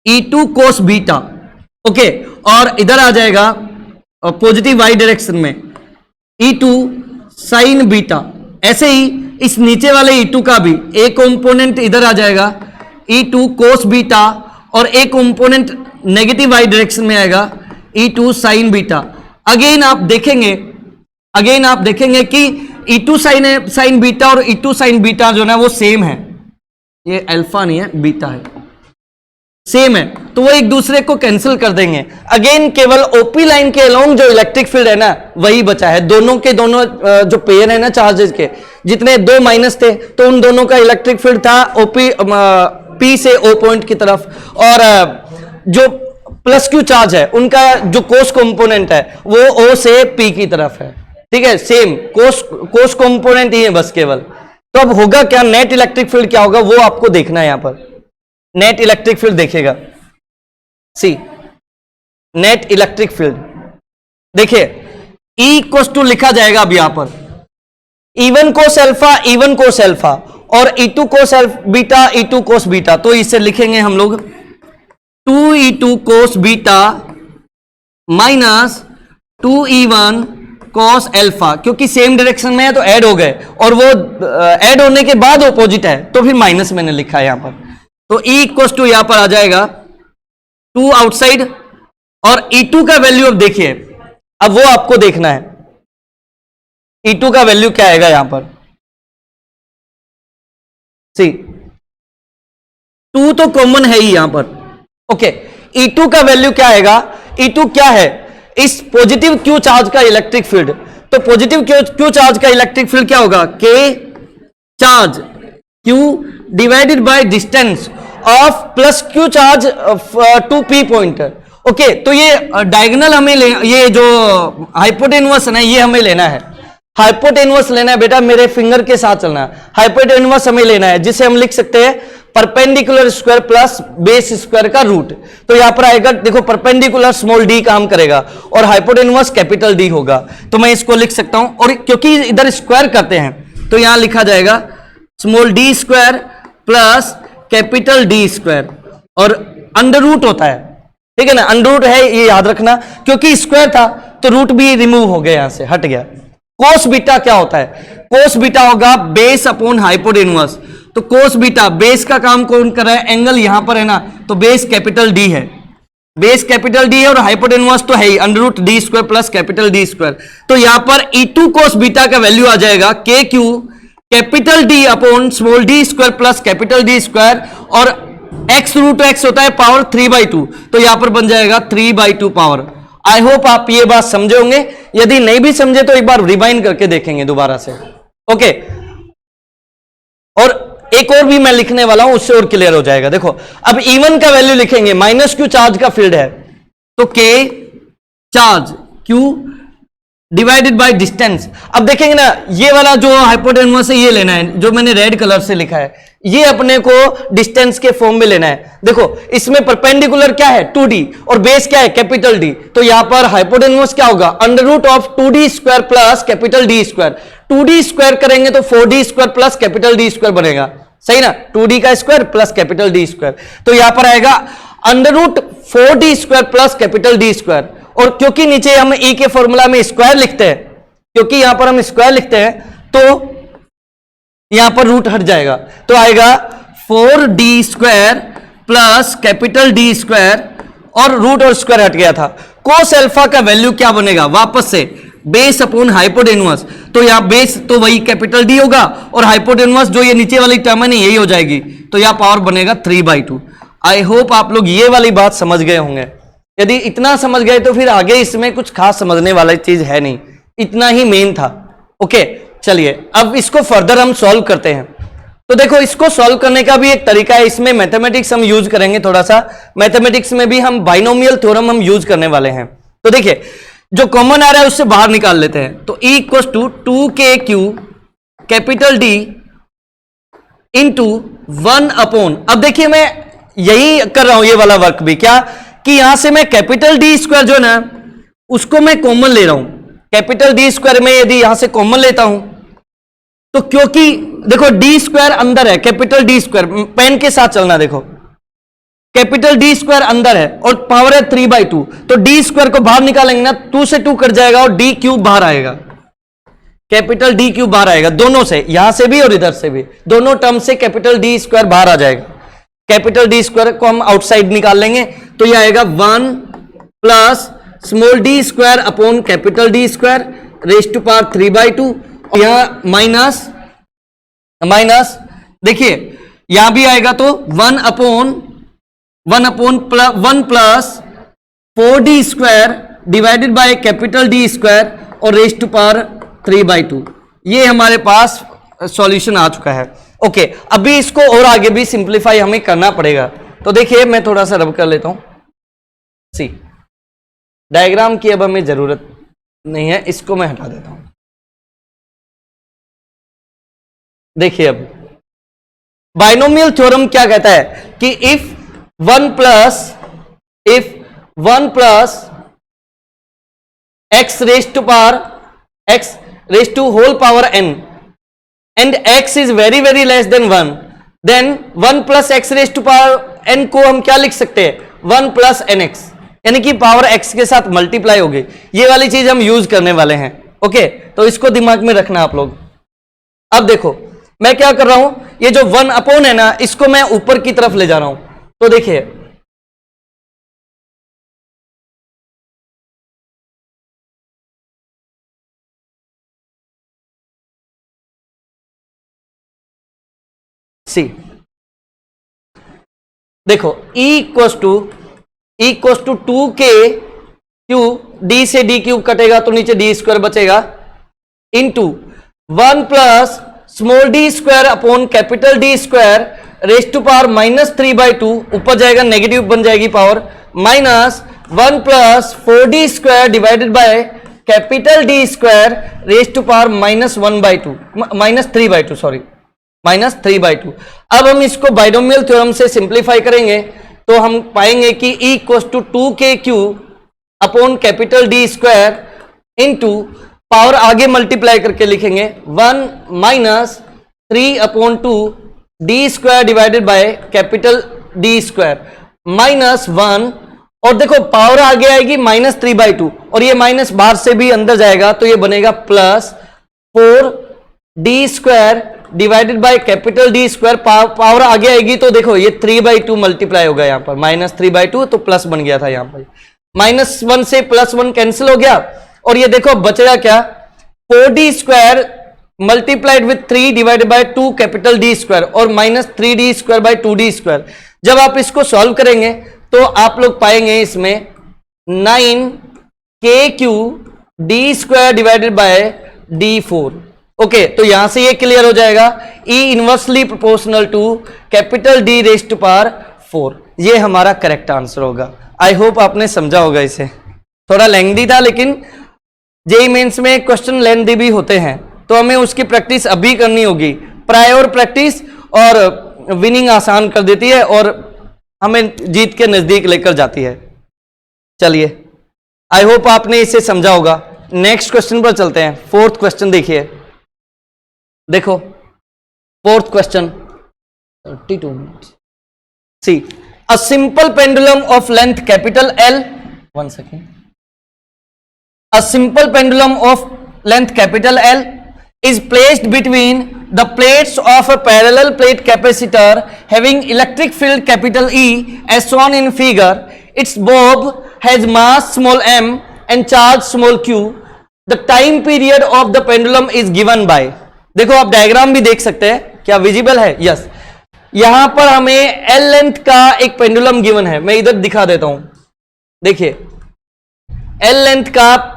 E2 कोस बीटा। ओके, और इधर आ जाएगा पॉजिटिव वाई डायरेक्शन में E2 साइन बीटा। ऐसे ही इस नीचे वाले E2 का भी एक कंपोनेंट इधर आ जाएगा E2 कोस बीटा, और एक कंपोनेंट नेगेटिव वाई डायरेक्शन में आएगा E2 साइन बीटा। अगेन आप देखेंगे कि E2 साइन बीटा और E2 साइन बीटा जो है वो सेम है, ये अल्फा नहीं है, बीटा है, सेम है, तो वो एक दूसरे को कैंसिल कर देंगे। अगेन केवल ओपी लाइन के अलोंग जो इलेक्ट्रिक फील्ड है ना, वही बचा है। दोनों के दोनों जो पेयर है ना चार्जेस के, जितने दो माइनस थे, तो उन दोनों का इलेक्ट्रिक फील्ड था ओपी पी से ओ पॉइंट की तरफ, और जो प्लस क्यू चार्ज है उनका जो कोस कंपोनेंट है वो ओ से पी की तरफ है। ठीक है, सेम कोस कंपोनेंट ही है बस केवल। तो अब होगा क्या, नेट इलेक्ट्रिक फील्ड क्या होगा वो आपको देखना है। यहां पर नेट इलेक्ट्रिक फील्ड देखिएगा, सी नेट इलेक्ट्रिक फील्ड देखिए, E इक्वल टू लिखा जाएगा अब यहां पर E1 cos alpha, E1 cos alpha और E2 cos beta, E2 cos beta. तो इसे लिखेंगे हम लोग 2E2 cos beta minus 2E1 cos alpha, क्योंकि सेम डायरेक्शन में है तो ऐड हो गए, और वो ऐड होने के बाद ऑपोजिट है तो फिर माइनस मैंने लिखा है यहां पर। तो E इक्वल टू यहां पर आ जाएगा 2 आउटसाइड, और E2 का वैल्यू अब देखिए, अब वो आपको देखना है E2 का वैल्यू क्या आएगा यहां पर। सी 2 तो कॉमन है ही यहां पर, ओके। E2 का वैल्यू क्या आएगा, E2 क्या है, इस पॉजिटिव Q चार्ज का इलेक्ट्रिक फील्ड। तो पॉजिटिव Q चार्ज का इलेक्ट्रिक फील्ड क्या होगा, K charge Q divided by distance of plus Q charge to P point. Okay, तो ये डायगोनल हमें ये जो हाइपोटेन्यूस है ये हमें लेना है, हाइपोटेन्यूस लेना है बेटा, मेरे फिंगर के साथ चलना है। हाइपोटेन्यूस हमें लेना है जिसे हम लिख सकते हैं perpendicular square plus base square का रूट। तो यहां पर आएगा, देखो परपेंडिकुलर स्मॉल डी काम करेगा और हाइपोटेन्यूस कैपिटल डी होगा, तो मैं इसको लिख सकता हूं। और क्योंकि इधर स्क्वायर करते हैं तो यहां लिखा जाएगा small D square plus capital D square, और अंडर रूट होता है, ठीक है ना, अंडर रूट है ये याद रखना, क्योंकि स्क्वायर था तो रूट भी रिमूव हो गया, यहां से हट गया। कोस बीटा क्या होता है, कोस बीटा होगा बेस अपॉन हाइपोटेन्यूस। तो कोस बीटा बेस का काम कौन कर रहा है, एंगल यहां पर है ना, तो बेस कैपिटल डी है, बेस कैपिटल डी है, और हाइपोटेन्यूस तो है ही under root d square plus capital D square. तो यहां पर E2 कोस बीटा का वैल्यू आ जाएगा KQ capital D upon small D square plus capital D square, और x रूट x होता है पावर 3/2, तो यहां पर बन जाएगा 3/2 पावर। आई होप आप ये बात समझे होंगे, यदि नहीं भी समझे तो एक बार रिवाइंड करके देखेंगे दोबारा से, ओके। और एक और भी मैं लिखने वाला हूं, उससे और क्लियर हो जाएगा। देखो अब E1 का वैल्यू लिखेंगे, माइनस Q चार्ज का फील्ड है, तो K charge Q divided by distance. अब देखेंगे ना, ये वाला जो हाइपोटेन्यूस है ये लेना है, जो मैंने रेड कलर से लिखा है, ये अपने को डिस्टेंस के फॉर्म में लेना है। देखो इसमें परपेंडिकुलर क्या है 2D, और बेस क्या है कैपिटल D, तो यहां पर हाइपोटेन्यूस क्या होगा under root of 2D square plus capital D square. 2D square करेंगे तो 4D square plus capital D square बनेगा, सही ना, 2D का square plus capital D square. तो यहां पर आएगा under root 4D square plus capital D square, और क्योंकि नीचे हम E के फॉर्मूला में स्क्वायर लिखते हैं, क्योंकि यहां पर हम स्क्वायर लिखते हैं तो यहां पर रूट हट जाएगा, तो आएगा 4D square plus capital D square, और रूट और स्क्वायर हट गया था। कोस अल्फा का वैल्यू क्या बनेगा, वापस से बेस अपॉन हाइपोटेन्यूस, तो यहां बेस तो वही कैपिटल D होगा, और हाइपोटेन्यूस जो ये नीचे वाली टर्म है ना यही हो जाएगी, तो यहां पावर बनेगा 3/2। आई होप आप लोग ये वाली बात समझ गए होंगे। यदि इतना समझ गए तो फिर आगे इसमें कुछ खास समझने वाली चीज है नहीं, इतना ही मेन था, ओके। चलिए अब इसको फर्दर हम सॉल्व करते हैं। तो देखो इसको सॉल्व करने का भी एक तरीका है, इसमें मैथमेटिक्स हम यूज करेंगे थोड़ा सा, मैथमेटिक्स में भी हम बाइनोमियल थ्योरम हम यूज करने वाले हैं। तो देखिए जो कॉमन आ रहा है उससे बाहर निकाल लेते हैं, तो E equal to 2KQ capital D into 1 upon, अब देखिए मैं यही कर रहा हूं ये वाला वर्क भी, क्या कि यहां से मैं कैपिटल D स्क्वायर जो है ना उसको मैं कॉमन ले रहा हूं। कैपिटल D स्क्वायर में यदि यहां से कॉमन लेता हूं तो, क्योंकि देखो D स्क्वायर अंदर है, कैपिटल D स्क्वायर, पेन के साथ चलना, देखो कैपिटल D स्क्वायर अंदर है और पावर है 3/2, तो D स्क्वायर को बाहर निकालेंगे ना, 2 से 2 कट जाएगा और D क्यूब बाहर आएगा, कैपिटल D क्यूब बाहर आएगा, दोनों से, यहां से भी और इधर से भी, दोनों टर्म से कैपिटल D स्क्वायर बाहर आ जाएगा। कैपिटल D स्क्वायर को हम आउटसाइड निकाल लेंगे, तो यह आएगा 1 plus small d square upon capital D square raise to power 3/2, यहां माइनस माइनस, देखिए यहां भी आएगा तो 1 upon 1 plus 4D square divided by capital D square और रेज टू पावर 3/2। ये हमारे पास सॉल्यूशन आ चुका है, ओके। अभी इसको और आगे भी सिंप्लीफाई हमें करना पड़ेगा, तो देखिए मैं थोड़ा सा रब कर लेता हूं। सी डायग्राम की अब हमें जरूरत नहीं है, इसको मैं हटा देता हूं। देखिए अब बाइनोमियल थ्योरम क्या कहता है कि if one plus x raise to whole power n and x is very very less than 1, then 1 plus X raise to power n को हम क्या लिख सकते हैं, 1 प्लस nx, यानी कि पावर x के साथ मल्टीप्लाई होगी। ये वाली चीज हम यूज करने वाले हैं। ओके, तो इसको दिमाग में रखना आप लोग। अब देखो मैं क्या कर रहा हूं, ये जो 1 अपॉन है ना, इसको मैं ऊपर की तरफ ले जा रहा हूं। तो देखिए सी, देखो E equals to 2k Q, D से डी क्यूब कटेगा तो नीचे डी स्क्वायर बचेगा, into 1 plus small D square upon capital D square raise to power -3/2, ऊपर जाएगा नेगेटिव बन जाएगी power, minus 1 plus 4d square divided by capital D square raise to power -3/2। अब हम इसको बाइनोमियल थ्योरम से सिंप्लीफाई करेंगे तो हम पाएंगे कि E equals to 2k Q upon capital D square into power आगे मल्टीप्लाई करके लिखेंगे 1 minus 3/2 D square divided by capital D square minus 1, और देखो पावर आगे आएगी -3/2 और ये माइनस बाहर से भी अंदर जाएगा तो ये बनेगा plus 4d square divided by capital D square, power आगे आएगी तो देखो ये 3/2 मल्टीप्लाई होगा यहाँ पर, -3/2 तो प्लस बन गया था यहाँ पर, -1 से +1 कैंसिल हो गया और ये देखो बचेगा क्या, 4d square multiplied with 3 divided by 2 capital D square और -3d square by 2d square. जब आप इसको सॉल्व करेंगे तो आप लोग पाएंगे इसमें 9k D square divided by d4। Okay, तो यहां से ये क्लियर हो जाएगा, E inversely proportional to capital D raise to power 4, ये हमारा करेक्ट आंसर होगा। आई होप आपने समझा होगा इसे, थोड़ा लेंथी था लेकिन जेईई मेंस में क्वेश्चन लेंथी भी होते हैं तो हमें उसकी प्रैक्टिस अभी करनी होगी। प्रायोर प्रैक्टिस और विनिंग आसान कर देती है और हमें जीत के नजदीक लेकर जाती है। चलिए, आई होप आपने इसे समझा होगा। नेक्स्ट क्वेश्चन पर चलते हैं। 4th क्वेश्चन देखिए, देखो 4th question 32 minutes. See, a simple pendulum of length capital L, 1 second, a simple pendulum of length capital L is placed between the plates of a parallel plate capacitor having electric field capital E as shown in figure. Its bob has mass small m and charge small q. The time period of the pendulum is given by, देखो आप diagram भी देख सकते हैं, क्या visible है? Yes, यहां पर हमें L लेंथ का एक पेंडुलम गिवन है। मैं इधर दिखा देता हूं, देखिए L लेंथ का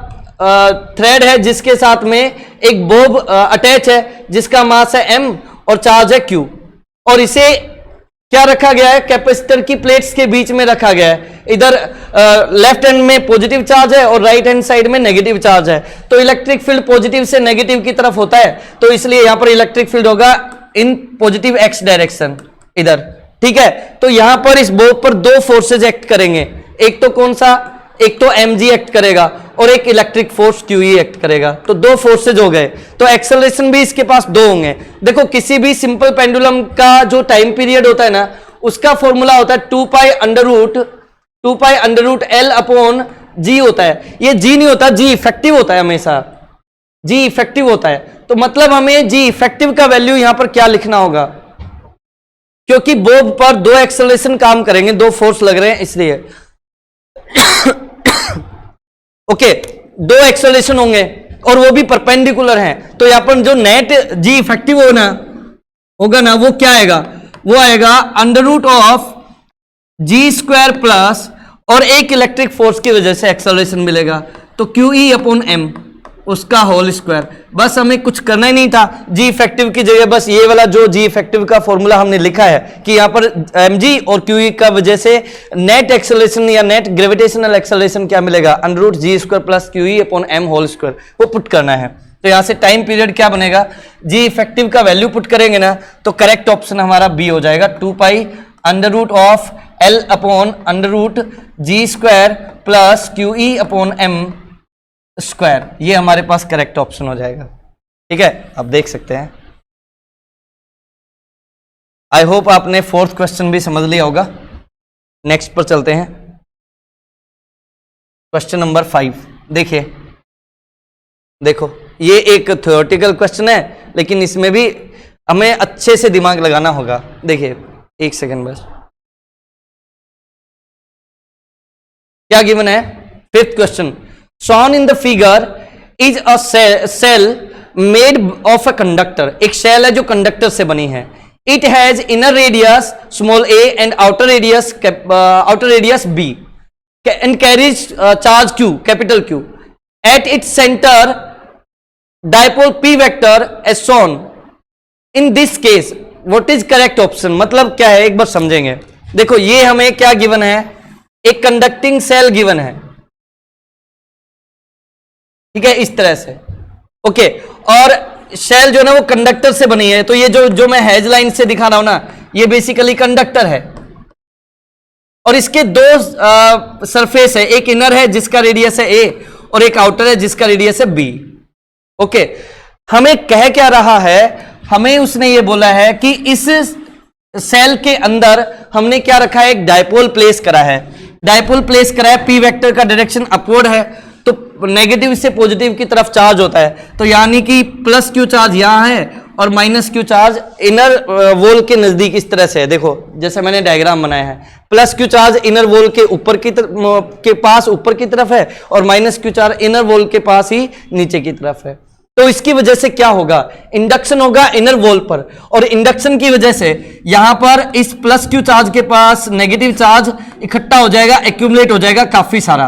थ्रेड है जिसके साथ में एक बोब अटैच है जिसका मास है m और चार्ज है q, और इसे क्या रखा गया है, कैपेसिटर की प्लेट्स के बीच में रखा गया है। इधर लेफ्ट हैंड में पॉजिटिव चार्ज है और राइट हैंड साइड में नेगेटिव चार्ज है, तो इलेक्ट्रिक फील्ड पॉजिटिव से नेगेटिव की तरफ होता है, तो इसलिए यहां पर इलेक्ट्रिक फील्ड होगा इन पॉजिटिव x डायरेक्शन इधर। ठीक है, तो यहां पर इस बोब पर 2 फोर्सेज एक्ट करेंगे, एक तो कौन सा, एक तो mg एक्ट करेगा और एक इलेक्ट्रिक फोर्स QE एक्ट करेगा, तो 2 फोर्सेज हो गए, तो एक्सेलरेशन भी इसके पास 2 होंगे। देखो किसी भी सिंपल पेंडुलम का जो टाइम पीरियड होता है ना, उसका फॉर्मूला होता है 2 pi under root L upon G होता है। ये G नहीं होता, G इफेक्टिव होता है, हमेशा G इफेक्टिव होता है। तो मतलब हमें G इफेक्टिव का वैल्यू यहां पर क्या लिखना होगा, क्योंकि बोब पर 2 एक्सेलरेशन काम करेंगे, 2 फोर्स लग रहे हैं इसलिए। ओके, 2 एक्सेलरेशन होंगे और वो भी परपेंडिकुलर हैं, तो यहां पर जो नेट जी इफेक्टिव होगा ना, वो क्या आएगा, वो आएगा under root of G square plus, और एक इलेक्ट्रिक फोर्स की वजह से एक्सेलरेशन मिलेगा, तो QE अपॉन m उसका होल स्क्वायर। बस हमें कुछ करना ही नहीं था, जी इफेक्टिव की जगह बस ये वाला जो जी इफेक्टिव का फॉर्मूला हमने लिखा है कि यहां पर mg और QE का वजह से नेट एक्सेलरेशन या नेट ग्रेविटेशनल एक्सेलरेशन क्या मिलेगा, अंडर रूट जी square plus QE upon m whole square, वो पुट करना है। तो यहां से टाइम पीरियड क्या बनेगा, जी इफेक्टिव का वैल्यू पुट करेंगे ना तो करेक्ट ऑप्शन हमारा बी हो जाएगा, 2 pi under root of L upon under root ji square plus Q E upon M square, ये हमारे पास करेक्ट ऑप्शन हो जाएगा। ठीक है, आप देख सकते हैं। आई होप आपने फोर्थ क्वेश्चन भी समझ लिया होगा। नेक्स्ट पर चलते हैं, क्वेश्चन नंबर 5। देखिए, देखो ये एक थ्योरेटिकल क्वेश्चन है, लेकिन इसमें भी हमें अच्छे से दिमाग लगाना होगा। देखिए एक सेकेंड बस, क्या गिवन है, fifth question, shown in the figure is a shell made of a conductor, एक सेल है जो कंडक्टर से बनी है। It has inner radius small a and outer radius b and carries charge q capital Q at its centre dipole p vector as shown in this case what is correct option. मतलब क्या है, एक बार समझेंगे। देखो ये हमें क्या given है, एक कंडक्टिंग सेल गिवन है, ठीक है, इस तरह से, ओके, और सेल जो ना वो कंडक्टर से बनी है। तो ये जो मैं हैज लाइन से दिखा रहा हूं ना, ये बेसिकली कंडक्टर है, और इसके दो सरफेस है, एक इनर है जिसका रेडियस है a और एक आउटर है जिसका रेडियस है b। ओके, हमें कह क्या रहा है, हमें उसने ये बोला है कि इस सेल के अंदर हमने क्या रखा है, एक डायपोल प्लेस करा है। डायपोल प्लेस करा है, p वेक्टर का डायरेक्शन अपवर्ड है, तो नेगेटिव से पॉजिटिव की तरफ चार्ज होता है। तो यानी कि प्लस क्यू चार्ज यहां है और minus Q charge inner wall के नजदीक इस तरह से है। देखो जैसे मैंने डायग्राम बनाया है, plus Q charge inner wall के ऊपर के पास ऊपर की तरफ है और minus Q charge inner wall के पास ही नीचे की तरफ है। तो इसकी वजह से क्या होगा, इंडक्शन होगा इनर वॉल पर, और इंडक्शन की वजह से यहां पर इस प्लस क्यू चार्ज के पास नेगेटिव चार्ज इकट्ठा हो जाएगा, एक्यूमुलेट हो जाएगा काफी सारा।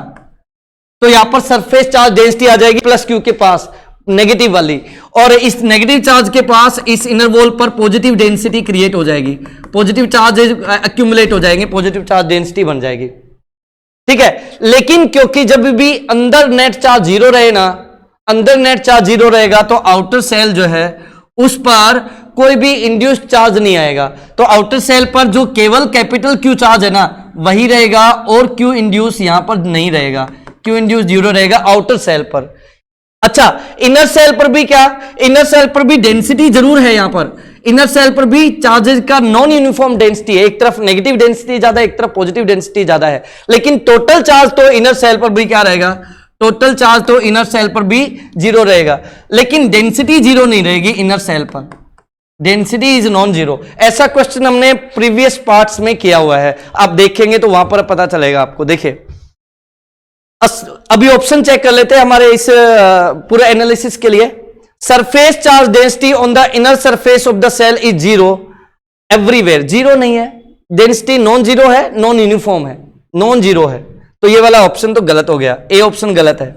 तो यहां पर सरफेस चार्ज डेंसिटी आ जाएगी प्लस क्यू के पास नेगेटिव वाली, और इस नेगेटिव चार्ज के पास इस इनर वॉल पर पॉजिटिव डेंसिटी क्रिएट हो जाएगी, पॉजिटिव चार्ज एक्यूमुलेट हो जाएंगे, पॉजिटिव चार्ज डेंसिटी बन जाएगी। ठीक है, लेकिन क्योंकि जब भी अंदर नेट चार्ज जीरो रहे ना, अंदर नेट चार्ज जीरो रहेगा तो आउटर सेल जो है उस पर कोई भी इंड्यूस्ड चार्ज नहीं आएगा। तो आउटर सेल पर जो केवल कैपिटल क्यू चार्ज है ना वही रहेगा, और क्यू इंड्यूस यहां पर नहीं रहेगा, क्यू इंड्यूस जीरो रहेगा आउटर सेल पर। अच्छा, इनर सेल पर भी क्या, इनर सेल पर भी डेंसिटी जरूर है, यहां पर इनर सेल पर भी चार्जेस का नॉन यूनिफॉर्म डेंसिटी है, एक तरफ नेगेटिव डेंसिटी ज्यादा है, एक तरफ पॉजिटिव डेंसिटी ज्यादा है, लेकिन टोटल चार्ज तो इनर सेल पर भी क्या रहेगा, टोटल चार्ज तो इनर सेल पर भी जीरो रहेगा, लेकिन डेंसिटी जीरो नहीं रहेगी इनर सेल पर, डेंसिटी इज नॉन जीरो। ऐसा क्वेश्चन हमने प्रीवियस पार्ट्स में किया हुआ है, आप देखेंगे तो वहां पर पता चलेगा आपको। देखिए अभी ऑप्शन चेक कर लेते हैं हमारे इस पूरे एनालिसिस के लिए। Surface charge density on the inner surface of the shell is zero everywhere, zero नहीं है, डेंसिटी नॉन जीरो है, नॉन यूनिफॉर्म है, नॉन जीरो है, तो ये वाला ऑप्शन तो गलत हो गया, ए ऑप्शन गलत है।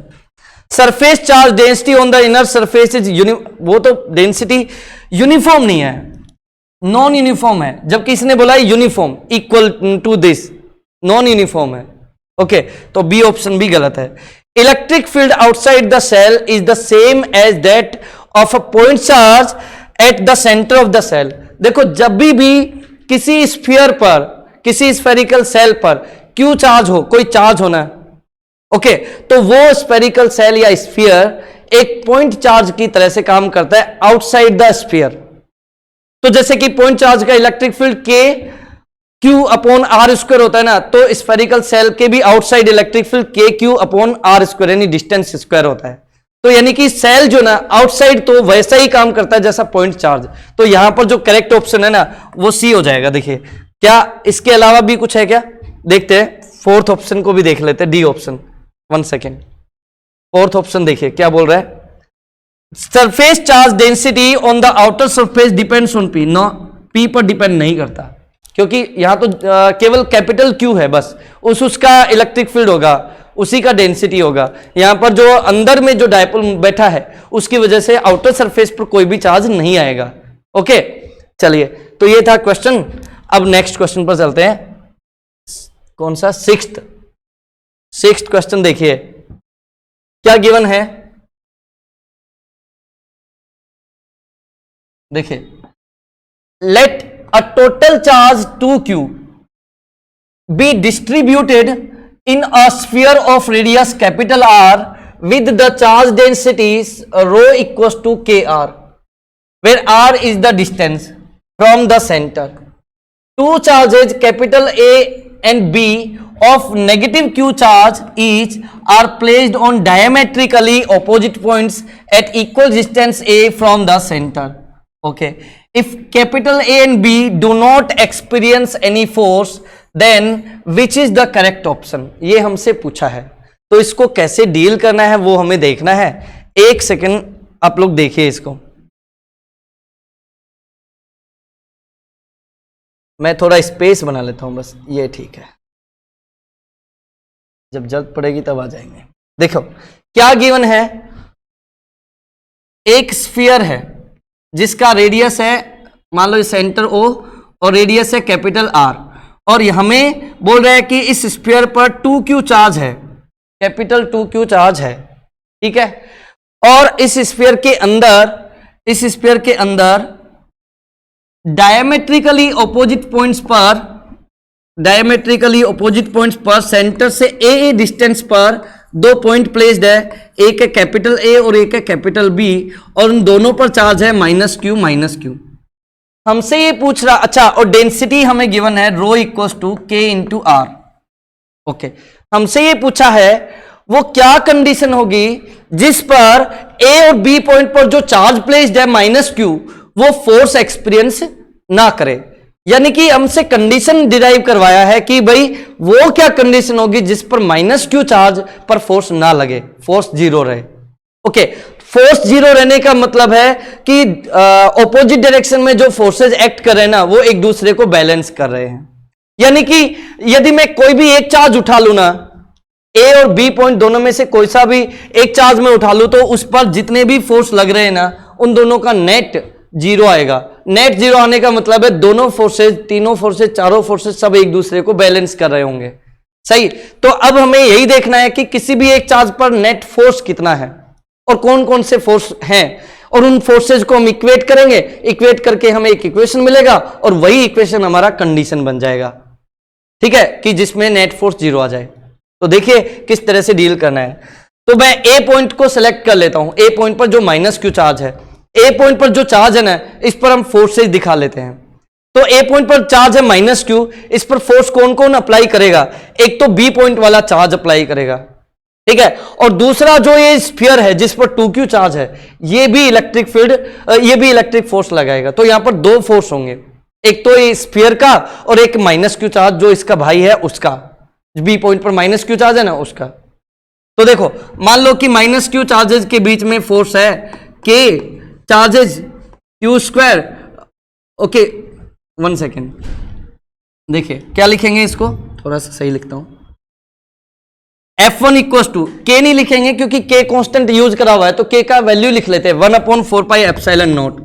Surface charge density on the inner surface is वो तो डेंसिटी यूनिफॉर्म नहीं है, नॉन यूनिफॉर्म है, जबकि इसने बोला uniform equal to this, non uniform है। ओके, तो बी ऑप्शन भी गलत है। Electric field outside the shell is the same as that of a point charge at the centre of the shell. देखो जब भी किसी स्फीयर पर, किसी स्फेरिकल सेल पर क्यू चार्ज हो, कोई चार्ज होना है, ओके, तो वो स्फेरिकल सेल या स्फीयर एक पॉइंट चार्ज की तरह से काम करता है आउटसाइड द स्फीयर। तो जैसे कि पॉइंट चार्ज का इलेक्ट्रिक फील्ड के क्यू अपॉन आर स्क्वायर होता है ना, तो स्फेरिकल सेल के भी आउटसाइड इलेक्ट्रिक फील्ड के क्यू अपॉन आर स्क्वायर यानी डिस्टेंस स्क्वायर होता है। तो यानी कि सेल जो ना आउटसाइड तो वैसा ही काम करता है जैसा पॉइंट चार्ज। तो यहां पर जो करेक्ट ऑप्शन है ना वो सी हो जाएगा। देखिए क्या इसके अलावा भी कुछ है क्या, देखते हैं, फोर्थ ऑप्शन को भी देख लेते हैं, D option. 1 second, fourth option देखिए क्या बोल रहा है, surface charge density on the outer surface depends on P. No, P पर डिपेंड नहीं करता, क्योंकि यहां तो केवल कैपिटल क्यू है, बस उसका इलेक्ट्रिक फील्ड होगा, उसी का डेंसिटी होगा। यहां पर जो अंदर में जो डायपोल बैठा है उसकी वजह से आउटर सरफेस पर कोई भी चार्ज नहीं आएगा। ओके, चलिए, तो ये था क्वेश्चन। अब नेक्स्ट क्वेश्चन पर चलते हैं, कौन सा, सिक्स्थ क्वेश्चन। देखिए क्या गिवन है, देखिए, let a total charge 2q be distributed in a sphere of radius capital R with the charge densities rho equals to kr, where r is the distance from the center. Two charges capital A and B of negative q charge each are placed on diametrically opposite points at equal distance a from the center. Okay, if capital A and B do not experience any force, then which is the correct option? ये हमसे पूछा है, तो इसको कैसे deal करना है वो हमें देखना है। एक सेकंड आप लोग देखिए इसको, मैं थोड़ा स्पेस बना लेता हूं बस, ये ठीक है, जब जरूरत पड़ेगी तब आ जाएंगे। देखो क्या गिवन है, एक स्फीयर है जिसका रेडियस है, मान लो सेंटर O और रेडियस है कैपिटल R, और हमें बोल रहा है कि इस स्फीयर पर 2q चार्ज है, कैपिटल 2q चार्ज है, ठीक है। और इस स्फीयर के अंदर डायमेट्रिकली ऑपोजिट पॉइंट्स पर सेंटर से ए डिस्टेंस पर दो पॉइंट प्लेस्ड है, एक है कैपिटल ए और एक है कैपिटल बी, और उन दोनों पर चार्ज है -q। हमसे ये पूछ रहा, अच्छा, और डेंसिटी हमें गिवन है rho equals to k into r. Okay, हमसे ये पूछा है वो क्या कंडीशन होगी जिस पर ए और बी पॉइंट पर जो चार्ज प्लेस्ड है -q वो फोर्स एक्सपीरियंस ना करे। यानी कि हमसे कंडीशन डिराइव करवाया है कि भाई वो क्या कंडीशन होगी जिस पर -q चार्ज पर फोर्स ना लगे, फोर्स जीरो रहे। ओके, फोर्स जीरो रहने का मतलब है कि ऑपोजिट डायरेक्शन में जो फोर्सेज एक्ट कर रहे हैं ना वो एक दूसरे को बैलेंस कर रहे हैं। यानी कि यदि मैं कोई भी एक चार्ज उठा लू ना, ए और बी पॉइंट दोनों में से कोई सा भी एक चार्ज में उठा लू, तो उस पर जितने भी फोर्स लग रहे हैं ना उन दोनों का नेट जीरो आएगा। नेट जीरो आने का मतलब है दोनों फोर्सेज, तीनों फोर्सेज, चारों फोर्सेज सब एक दूसरे को बैलेंस कर रहे होंगे। सही, तो अब हमें यही देखना है कि किसी भी एक चार्ज पर नेट फोर्स कितना है और कौन कौन से फोर्स हैं, और उन फोर्सेज को हम इक्वेट करेंगे, इक्वेट करके हमें एक इक्वेशन मिलेगा और वही इक्वेशन हमारा कंडीशन बन जाएगा, ठीक है, कि जिसमें नेट फोर्स जीरो आ जाए। तो देखिए किस तरह से डील करना है। तो मैं ए पॉइंट को सिलेक्ट कर लेता हूं, ए पॉइंट पर जो -q चार्ज है, ए पॉइंट पर जो चार्ज है ना इस पर हम फोर्सेज दिखा लेते हैं। तो ए पॉइंट पर चार्ज है -q, इस पर फोर्स कौन कौन अप्लाई करेगा, एक तो बी पॉइंट वाला चार्ज अप्लाई करेगा, ठीक है, और दूसरा जो ये स्फीयर है जिस पर 2q चार्ज है ये भी इलेक्ट्रिक फील्ड, ये भी इलेक्ट्रिक फोर्स लगाएगा। तो यहां पर दो फोर्स होंगे, एक तो ये स्फीयर का और एक -q चार्ज जो इसका भाई है उसका, बी पॉइंट पर -q चार्ज है ना उसका। तो देखो मान लो कि -q चार्जेस के बीच में फोर्स है k charges q²। Okay, 1 second, देखिए क्या लिखेंगे इसको, थोड़ा सा सही लिखता हूं। F1 इक्वल टू k नहीं लिखेंगे क्योंकि k कांस्टेंट यूज करा हुआ है, तो k का वैल्यू लिख लेते हैं 1/4πε0,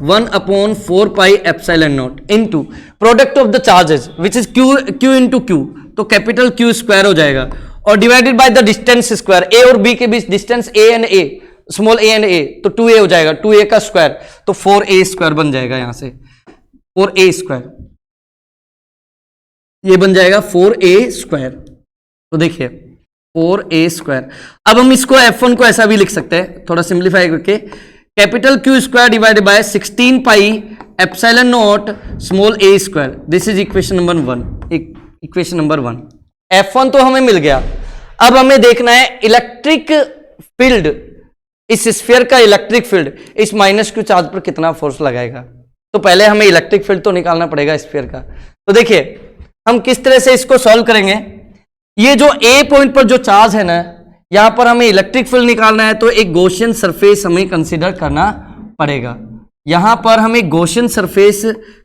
1/4πε0 into product of the charges which is q into q, तो कैपिटल q² हो जाएगा, और divided by the distance square, a और b के बीच डिस्टेंस a and a, small a and a, तो 2a हो जाएगा, 2a का स्क्वायर तो 4a² बन जाएगा, यहां से 4a², ये बन जाएगा 4a²। तो देखिए 4a²। अब हम इसको F1 को ऐसा भी लिख सकते हैं, थोड़ा सिंप्लीफाई करके, capital q² divided by 16πε0 small a²। This is equation number 1, equation number 1। F1 तो हमें मिल गया। अब हमें देखना है इलेक्ट्रिक फील्ड, इस स्फीयर का इलेक्ट्रिक फील्ड इस -q चार्ज पर कितना फोर्स लगाएगा। तो पहले हमें इलेक्ट्रिक फील्ड तो निकालना पड़ेगा स्फीयर का। तो देखिए हम किस तरह से इसको सॉल्व करेंगे। ये जो ए पॉइंट पर जो चार्ज है ना, यहां पर हमें इलेक्ट्रिक फील्ड निकालना है, तो एक गॉसियन सरफेस हमें कंसीडर करना पड़ेगा। यहां पर हम एक गॉसियन सरफेस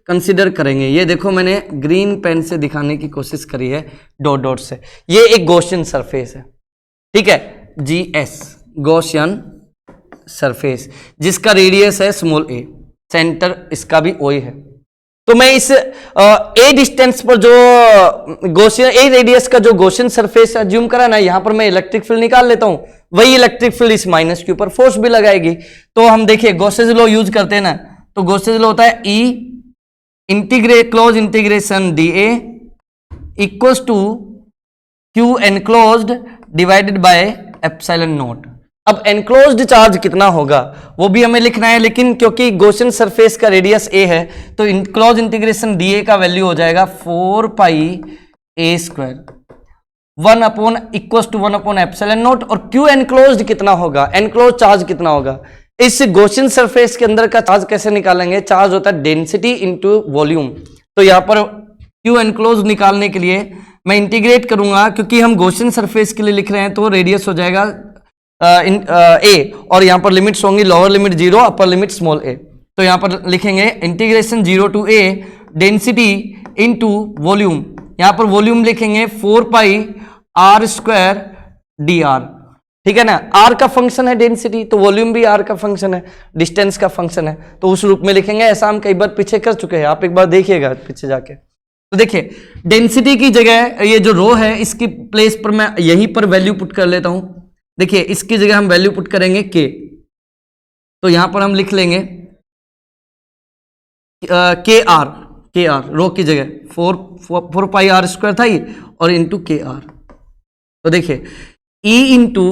कंसीडर करेंगे। ये देखो मैंने ग्रीन पेन से दिखाने की कोशिश करी है डॉट डॉट से, ये एक गॉसियन सरफेस है, ठीक है, GS गॉसियन सरफेस, जिसका रेडियस है स्मॉल a, सेंटर इसका भी O है, तो मैं इस ए डिस्टेंस पर जो गॉसियन ए रेडियस का जो गॉसियन सरफेस अज्यूम करा ना, यहां पर मैं इलेक्ट्रिक फील्ड निकाल लेता हूं, वही इलेक्ट्रिक फील्ड इस माइनस क्यू पर फोर्स भी लगाएगी। तो हम देखिए गॉसेज लॉ यूज करते हैं ना, तो गॉसेज लॉ होता है e closed integration d a equals to q enclosed divided by epsilon naught. अब एनक्लोज्ड चार्ज कितना होगा वो भी हमें लिखना है, लेकिन क्योंकि गॉसियन सरफेस का रेडियस ए है तो क्लोज इंटीग्रेशन डी ए का वैल्यू हो जाएगा 4 पाई ए स्क्वायर 1 अपॉन एप्सिलॉन नॉट। और क्यू एनक्लोज्ड कितना होगा, एनक्लोज चार्ज कितना होगा, इस गॉसियन सरफेस के अंदर का चार्ज कैसे निकालेंगे, चार्ज होता है डेंसिटी इनटू वॉल्यूम। तो यहां पर क्यू एनक्लोज निकालने के लिए मैं इंटीग्रेट करूंगा, क्योंकि हम गॉसियन सरफेस के लिए लिख रहे हैं तो रेडियस हो जाएगा ए, और यहां पर लिमिट्स होंगी lower limit 0 upper limit small a. तो यहां पर लिखेंगे integration 0 to a density into volume, यहां पर वॉल्यूम लिखेंगे 4 pi r square D r, ठीक है ना। आर का फंक्शन है डेंसिटी, तो वॉल्यूम भी आर का फंक्शन है, डिस्टेंस का फंक्शन है, तो उस रूप में लिखेंगे। ऐसा हम कई बार पीछे कर चुके हैं, आप एक बार देखिएगा पीछे जाके। तो देखिए डेंसिटी की जगह ये जो रो है इसकी प्लेस पर मैं यहीं पर वैल्यू पुट कर लेता हूं। देखिए इसकी जगह हम वैल्यू पुट करेंगे के, तो यहां पर हम लिख लेंगे के आर रो की जगह 4 पाई आर स्क्वायर था ये, और इंटू के आर। तो देखिए E into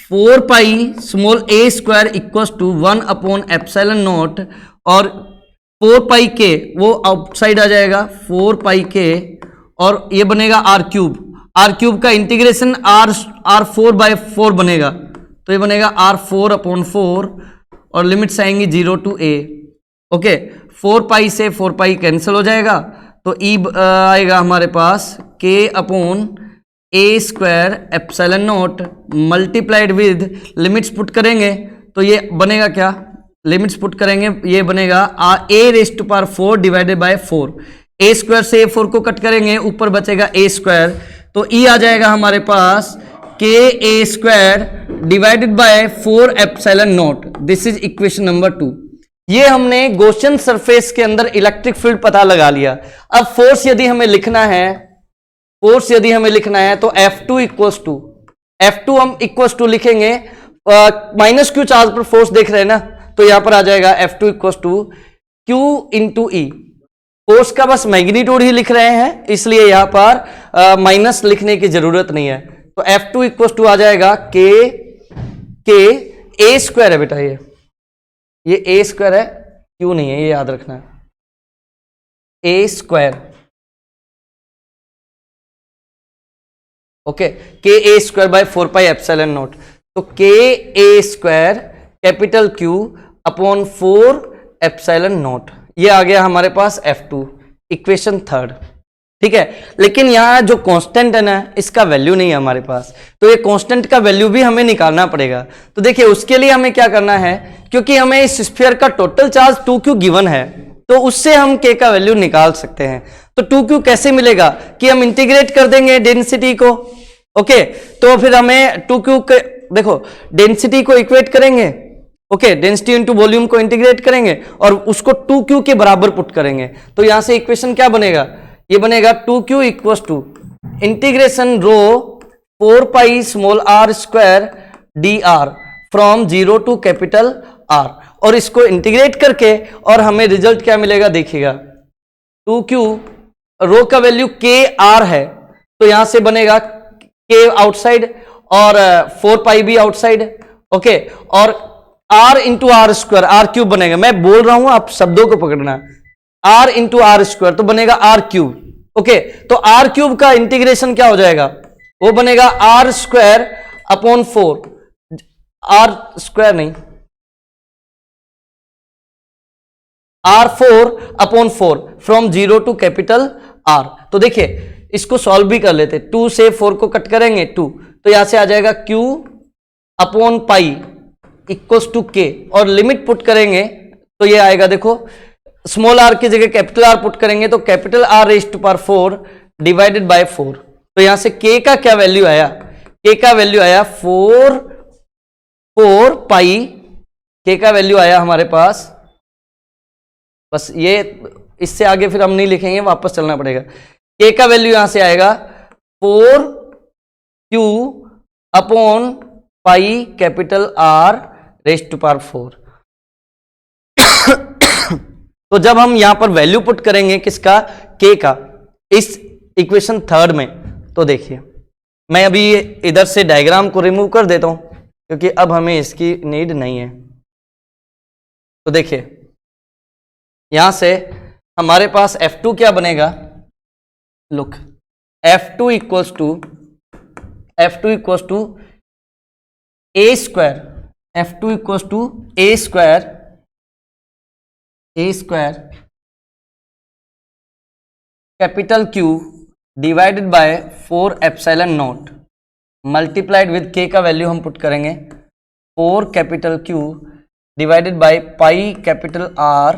4 pi small A square equal to 1 upon epsilon naught, और 4 पाई के वो आउटसाइड आ जाएगा 4 पाई के, और ये बनेगा आर क्यूब का इंटीग्रेशन आर 4/4 बनेगा, तो ये बनेगा आर 4 अपॉन 4, और लिमिट्स आएंगी 0 टू ए। ओके 4 पाई से 4 पाई कैंसिल हो जाएगा, तो ई आएगा हमारे पास के upon A square epsilon naught multiplied with limits put करेंगे, तो ये बनेगा क्या, लिमिट्स पुट करेंगे ये बनेगा a raise to power 4 divided by 4, a square से 4 को कट करेंगे ऊपर बचेगा ए स्क्वायर, तो ई आ जाएगा हमारे पास k a square divided by 4 epsilon naught. This is equation number 2। ये हमने गॉसियन सरफेस के अंदर इलेक्ट्रिक फील्ड पता लगा लिया। अब फोर्स यदि हमें लिखना है तो F2 हम इक्वल्स टू लिखेंगे, माइनस क्यू चार्ज पर फोर्स देख रहे हैं ना, तो यहां पर आ जाएगा F2 equals to Q into E. Force का बस मैग्नीट्यूड ही लिख रहे हैं, इसलिए यहां पर माइनस लिखने की जरूरत नहीं है। तो F2 इक्वल्स टू आ जाएगा के ए स्क्वायर है बेटा, ये ए स्क्वायर है, क्यू नहीं है, ये याद रखना है, ए square. Okay k a square by 4 pi epsilon naught, तो k a square capital q upon 4 epsilon naught, ये आ गया हमारे पास F2 इक्वेशन 3। ठीक है, लेकिन यहां जो कांस्टेंट है ना, इसका वैल्यू नहीं है हमारे पास, तो ये कांस्टेंट का वैल्यू भी हमें निकालना पड़ेगा। तो देखिए उसके लिए हमें क्या करना है, क्योंकि हमें इस स्फीयर का टोटल चार्ज 2q गिवन है, तो उससे हम k का वैल्यू निकाल सकते हैं। तो 2q कैसे मिलेगा कि हम इंटीग्रेट कर देंगे डेंसिटी को। ओके तो फिर हमें 2q के देखो डेंसिटी को इक्वेट करेंगे, ओके डेंसिटी इंटू वॉल्यूम को इंटीग्रेट करेंगे और उसको 2q के बराबर पुट करेंगे, तो यहां से इक्वेशन क्या बनेगा, ये बनेगा 2q equals to integration rho 4 pi small r square D R from 0 to capital R, और इसको इंटीग्रेट करके और हमें रिजल्ट क्या मिलेगा देखिएगा, 2q रो का वैल्यू k r है, तो यहां से बनेगा k आउटसाइड और 4 पाई भी आउटसाइड, ओके और r into R square R cube बनेगा, मैं बोल रहा हूं आप शब्दों को पकड़ना, r इंटू आर स्क्वायर तो बनेगा r क्यूब। ओके तो r क्यूब का इंटीग्रेशन क्या हो जाएगा, वो बनेगा r square upon 4, r square नहीं r4 upon 4 from 0 to capital R। तो देखिए इसको सॉल्व भी कर लेते, 2 से 4 को कट करेंगे 2, तो यहां से आ जाएगा Q upon pi equals to K, और लिमिट पुट करेंगे तो ये आएगा, देखो स्मॉल r की जगह कैपिटल R पुट करेंगे तो capital R raise to power 4 divided by 4, तो यहां से K का क्या वैल्यू आया, K का वैल्यू आया 4 पाई, K का वैल्यू आया हमारे पास, बस ये इससे आगे फिर हम नहीं लिखेंगे, वापस चलना पड़ेगा। के का वैल्यू यहां से आएगा 4q upon pi capital R raise to power 4। तो जब हम यहां पर वैल्यू पुट करेंगे किसका, के का, इस इक्वेशन थर्ड में, तो देखिए मैं अभी इधर से डायग्राम को रिमूव कर देता हूं क्योंकि अब हमें इसकी नीड नहीं है। तो देखिए यहां से हमारे पास F2 क्या बनेगा, look F2 equals to A square, F2 equals to A square capital Q divided by 4 epsilon naught multiplied with K का वैल्यू हम पुट करेंगे 4 capital Q divided by pi capital R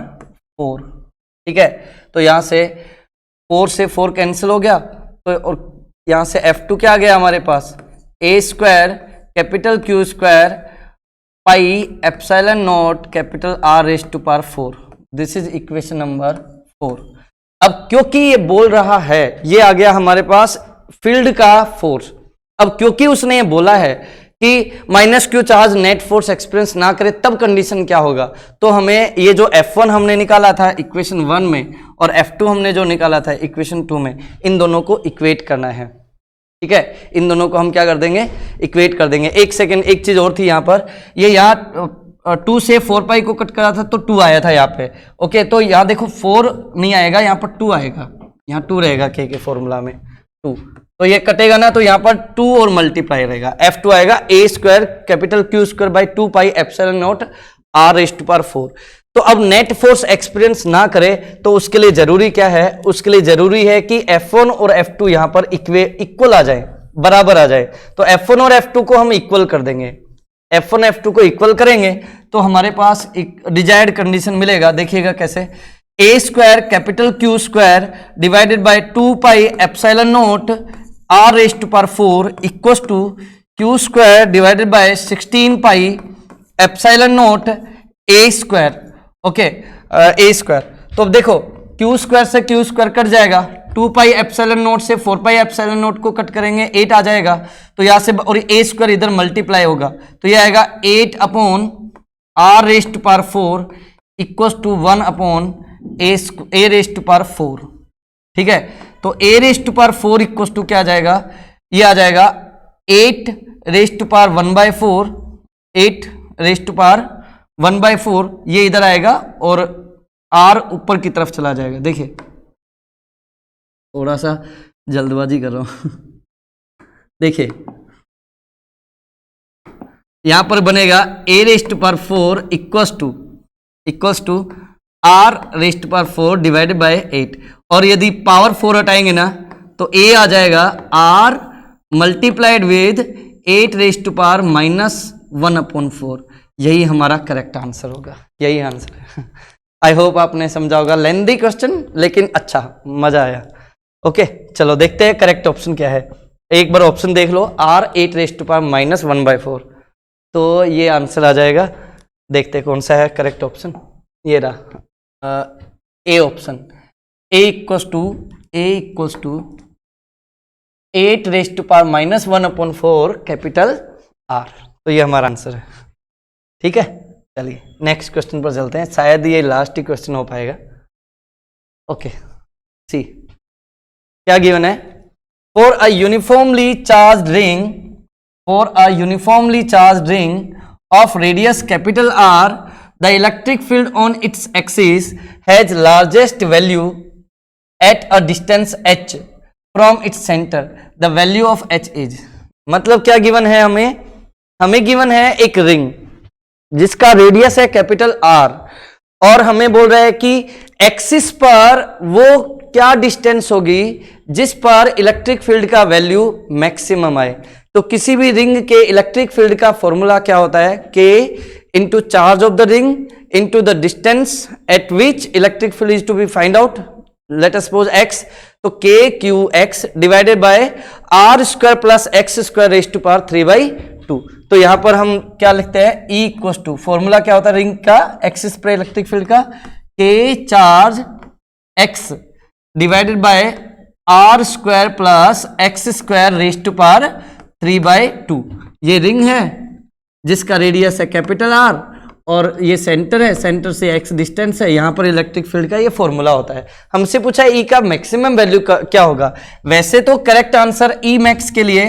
4। ठीक है, तो यहां से 4 से 4 कैंसिल हो गया, तो और यहां से F2 क्या आ गया हमारे पास, a square capital Q square pi epsilon naught capital R raise to power 4। This is equation number 4। अब क्योंकि ये बोल रहा है, ये आ गया हमारे पास फील्ड का फोर्स। अब क्योंकि उसने ये बोला है कि minus Q charge net force experience ना करे, तब कंडीशन क्या होगा, तो हमें ये जो F1 हमने निकाला था इक्वेशन 1 में और F2 हमने जो निकाला था इक्वेशन 2 में, इन दोनों को इक्वेट करना है। ठीक है, इन दोनों को हम क्या कर देंगे, इक्वेट कर देंगे। एक सेकेंड, एक चीज और थी यहाँ पर, ये यहाँ 2 से 4 पाई को कट करा था तो 2 आया था यहाँ पे। ओके, तो यहाँ देखो 4 नहीं आएगा, यहाँ पर 2 आएगा, यहाँ 2 रहेगा के फॉर्मूला में 2, तो ये कटेगा ना, तो यहाँ पर 2 और मल्टीप्लाई रहेगा, F2 आएगा a square capital Q square by 2 pi epsilon naught R raise to power 4। तो अब नेट फोर्स एक्सपीरियंस ना करे तो उसके लिए जरूरी क्या है, उसके लिए जरूरी है कि F1 और F2 यहाँ पर इक्वल आ जाए, बराबर आ जाए। तो F1 और F2 को हम इक्वल कर देंगे, F1 F2 को इक्वल करेंगे तो हमारे पास एक डिजायर्ड कंडीशन मिलेगा। देखिएगा कैसे, a square capital Q square divided by 2 pi epsilon naught R raise to power 4 equals to Q square divided by 16 pi epsilon naught a square. Okay, a square, तो अब देखो Q स्क्वायर से Q square cut जाएगा, 2 pi epsilon naught से 4 pi epsilon naught को cut करेंगे 8 आ जाएगा, तो यहाँ से और ए स्क्वायर इधर मल्टीप्लाई होगा, तो ये आएगा 8 upon R raise to power 4 equals to 1 upon a raise to power 4। ठीक है, तो ए raise to power 4 equals to क्या आ जाएगा, ये आ जाएगा 8 raise to power 1/4, 8 raise to power 1/4, ये इधर आएगा और R ऊपर की तरफ चला जाएगा। देखिए थोड़ा सा जल्दबाजी कर रहा हूं देखिए यहां पर बनेगा a raise to power 4 equals to R raise to power 4 divided by 8, और यदि पावर 4 हटाएंगे ना तो ए आ जाएगा R multiplied with 8 raise to power -1/4। यही हमारा करेक्ट आंसर होगा, यही आंसर है। आई होप आपने समझा होगा, लेंथी क्वेश्चन लेकिन अच्छा, मजा आया। ओके, चलो देखते हैं करेक्ट ऑप्शन क्या है। एक बार ऑप्शन देख लो, R 8 रेज़ टू पावर -1/4, तो ये आंसर आ जाएगा। देखते हैं कौन सा है करेक्ट ऑप्शन, ये रहा A option, A equals to 8 raise to power -1/4 capital R, तो ये हमारा आंसर है। ठीक है, चलिए नेक्स्ट क्वेश्चन पर चलते हैं, शायद ये लास्ट ही क्वेश्चन हो पाएगा। ओके, सी क्या गिवन है, for a uniformly charged ring of radius capital R, the electric field on its axis has largest value at a distance h from its centre, the value of h is. मतलब क्या given है, हमें given है एक ring जिसका radius है capital R, और हमें बोल रहा है कि एक्सिस पर वो क्या डिस्टेंस होगी जिस पर इलेक्ट्रिक फील्ड का वैल्यू मैक्सिमम आए। तो किसी भी रिंग के इलेक्ट्रिक फील्ड का फॉर्मूला क्या होता है, K into charge of the ring into the distance at which electric field is to be find out, let us suppose x, तो KQX divided by R square plus x square raise to power 3/2। तो यहां पर हम क्या लिखते हैं, E equals to, formula क्या होता है रिंग का एक्सिस पर इलेक्ट्रिक फील्ड का, K charge X divided by R square plus X square raise to power 3/2। ये रिंग है जिसका रेडियस है कैपिटल आर और ये सेंटर है, सेंटर से एक्स डिस्टेंस है। यहां पर इलेक्ट्रिक फील्ड का ये फॉर्मूला होता है। हमसे पूछा है ई का मैक्सिमम वैल्यू क्या होगा। वैसे तो करेक्ट आंसर ई मैक्स के लिए,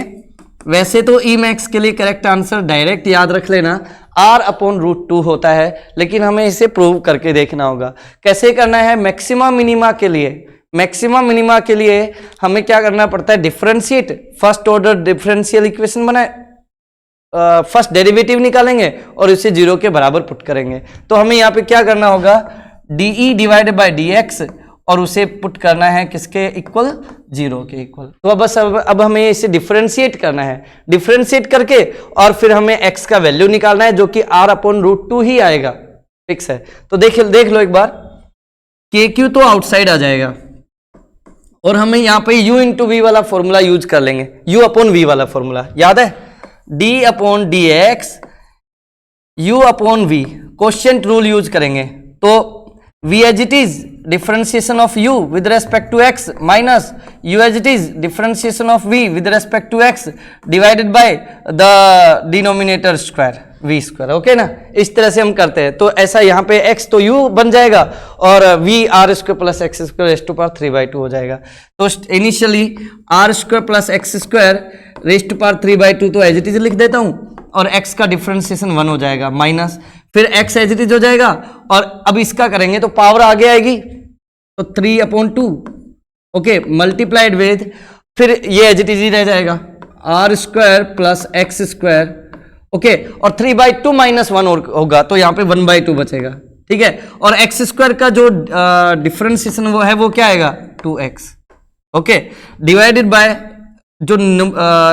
वैसे तो ई मैक्स के लिए करेक्ट आंसर डायरेक्ट याद रख लेना R/√2 होता है, लेकिन हमें इसे प्रूव करके देखना होगा। कैसे करना है? मैक्सिमा मिनिमा के लिए, मैक्सिमा मिनिमा के लिए हमें क्या करना पड़ता है? Differentiate, first order differential equation बनाए, फर्स्ट डेरिवेटिव निकालेंगे और इसे 0 के बराबर पुट करेंगे। तो हमें यहाँ पे क्या करना होगा? DE डिवाइडेड बाय DX और उसे पुट करना है किसके इक्वल? 0 के इक्वल। तो बस अब हमें इसे डिफरेंशिएट करना है। डिफरेंशिएट करके और फिर हमें x का वैल्यू निकालना है जो कि R/√2 ही आएगा, फिक्स है। तो देख लो एक बार, KQ तो आउटसाइड आ जाएगा और हमें यहाँ पे U/V वाला फॉर्मूला यूज कर लेंगे, U/V वाला फॉर्मूला याद है? D/dx U/V quotient rule use करेंगे। तो V as it is differentiation of U with respect to x minus U as it is differentiation of V with respect to x divided by the denominator square V square, okay ना? इस तरह से हम करते हैं। तो ऐसा यहाँ पे x तो U बन जाएगा और V R² plus X square raise to power 3/2 हो जाएगा। तो initially R² plus X square raise to power 3/2 तो एज इट इज लिख देता हूँ और x का डिफरेंशिएशन 1 हो जाएगा माइनस, फिर x एज इट इज हो जाएगा और अब इसका करेंगे तो पावर आगे आएगी तो 3/2, ओके, मल्टीप्लाइड विद, फिर ये एज इट इज ही रह जाएगा R² plus X square, okay, और 3/2 माइनस 1 होगा तो यहाँ पे 1/2 बचेगा, ठीक है। और एक्स स्क्वायर का जो डिफरेंशिएशन वो है वो क्या आएगा? 2x, ओके, डिवाइडेड बाय जो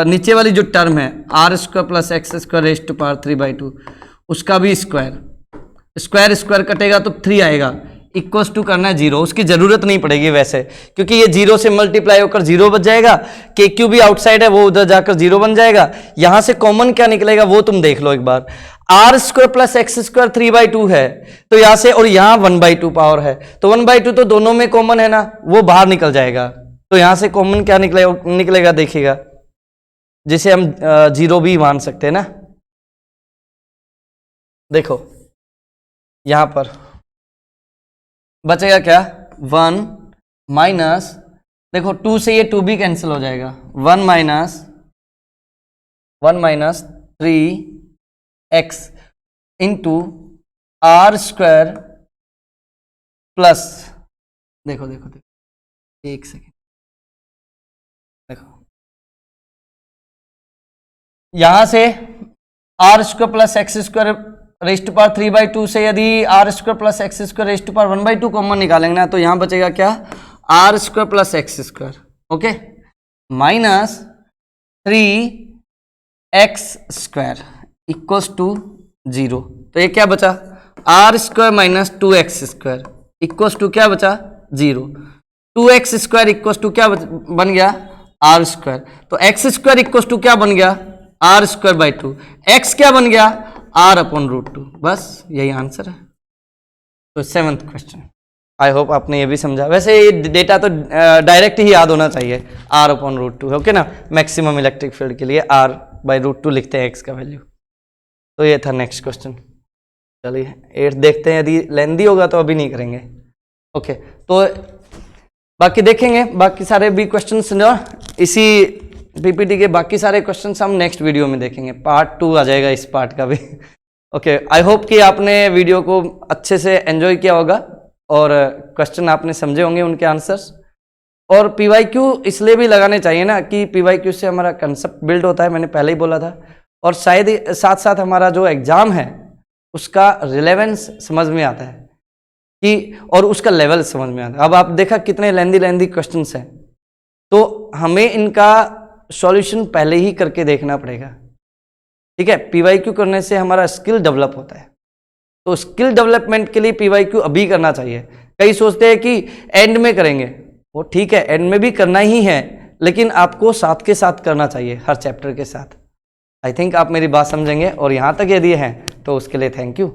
नीचे वाली जो टर्म है R² plus X square raise to power 3/2 उसका भी स्क्वायर स्क्वायर कटेगा तो 3 आएगा, इक्वल्स टू करना है 0। उसकी जरूरत नहीं पड़ेगी वैसे, क्योंकि ये 0 से मल्टीप्लाई होकर 0 बच जाएगा। KQ भी आउटसाइड है, वो उधर जाकर 0 बन जाएगा। यहां से कॉमन क्या निकलेगा वो तुम देख लो एक बार। R² प्लस एक्स स्क्वायर 3/2 है तो यहां से, और यहां 1/2 पावर है तो 1/2 तो दोनों में कॉमन है ना, वो बाहर निकल जाएगा। तो यहां से कॉमन क्या निकलेगा देखिएगा, जिसे हम 0 भी मान सकते हैं ना। देखो यहां पर बचेगा क्या? 1 माइनस, देखो 2 से ये 2 भी कैंसिल हो जाएगा, 1 minus 3x into R² plus, देखो एक सेकेंड, देखो यहां से R² plus X square raise to power 3/2 से यदि R² plus X square raise to power 1/2 common निकालेंगे ना तो यहां बचेगा क्या? R² plus X square, okay, minus 3x square equals to 0। तो ये क्या बचा? R² minus 2x square equals to क्या बचा? 0। 2x स्क्वायर इक्वल्स टू क्या बन गया? R²। तो x स्क्वायर इक्वल्स टू क्या बन गया? R²/2। x क्या बन गया? R/√2। बस यही आंसर है। तो 7th क्वेश्चन, आई होप आपने ये भी समझा। वैसे ये डेटा तो डायरेक्ट ही याद होना चाहिए, R/√2, ओके ना। मैक्सिमम इलेक्ट्रिक फील्ड के लिए R/√2 लिखते हैं x का वैल्यू। तो ये था नेक्स्ट क्वेश्चन। चलिए 8 देखते हैं, यदि लेंदी होगा तो अभी नहीं करेंगे, ओके। तो बाकी देखेंगे, बाकी सारे भी क्वेश्चंस ना इसी पीपीटी के बाकी सारे क्वेश्चंस हम नेक्स्ट वीडियो में देखेंगे। पार्ट 2 आ जाएगा इस पार्ट का भी, ओके। आई होप कि आपने वीडियो को अच्छे से एंजॉय किया होगा और क्वेश्चन आपने समझे होंगे, उनके आंसर्स। और PYQ इसलिए भी लगाने चाहिए ना कि PYQ से हमारा कंसेप्ट बिल्ड होता है, मैंने पहले ही बोला था, और शायद साथ साथ हमारा जो एग्जाम है उसका रिलेवेंस समझ में आता है कि, और उसका लेवल समझ में आता है। अब आप देखा कितने लेंदी क्वेश्चंस हैं, तो हमें इनका सॉल्यूशन पहले ही करके देखना पड़ेगा, ठीक है। PYQ करने से हमारा स्किल डेवलप होता है, तो स्किल डेवलपमेंट के लिए PYQ अभी करना चाहिए। कई सोचते हैं कि एंड में करेंगे, वो ठीक है, एंड में भी करना ही है, लेकिन आपको साथ के साथ करना चाहिए, हर चैप्टर के साथ। आई थिंक आप मेरी बात समझेंगे, और यहाँ तक यदि हैं तो उसके लिए थैंक यू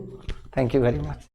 वेरी मच।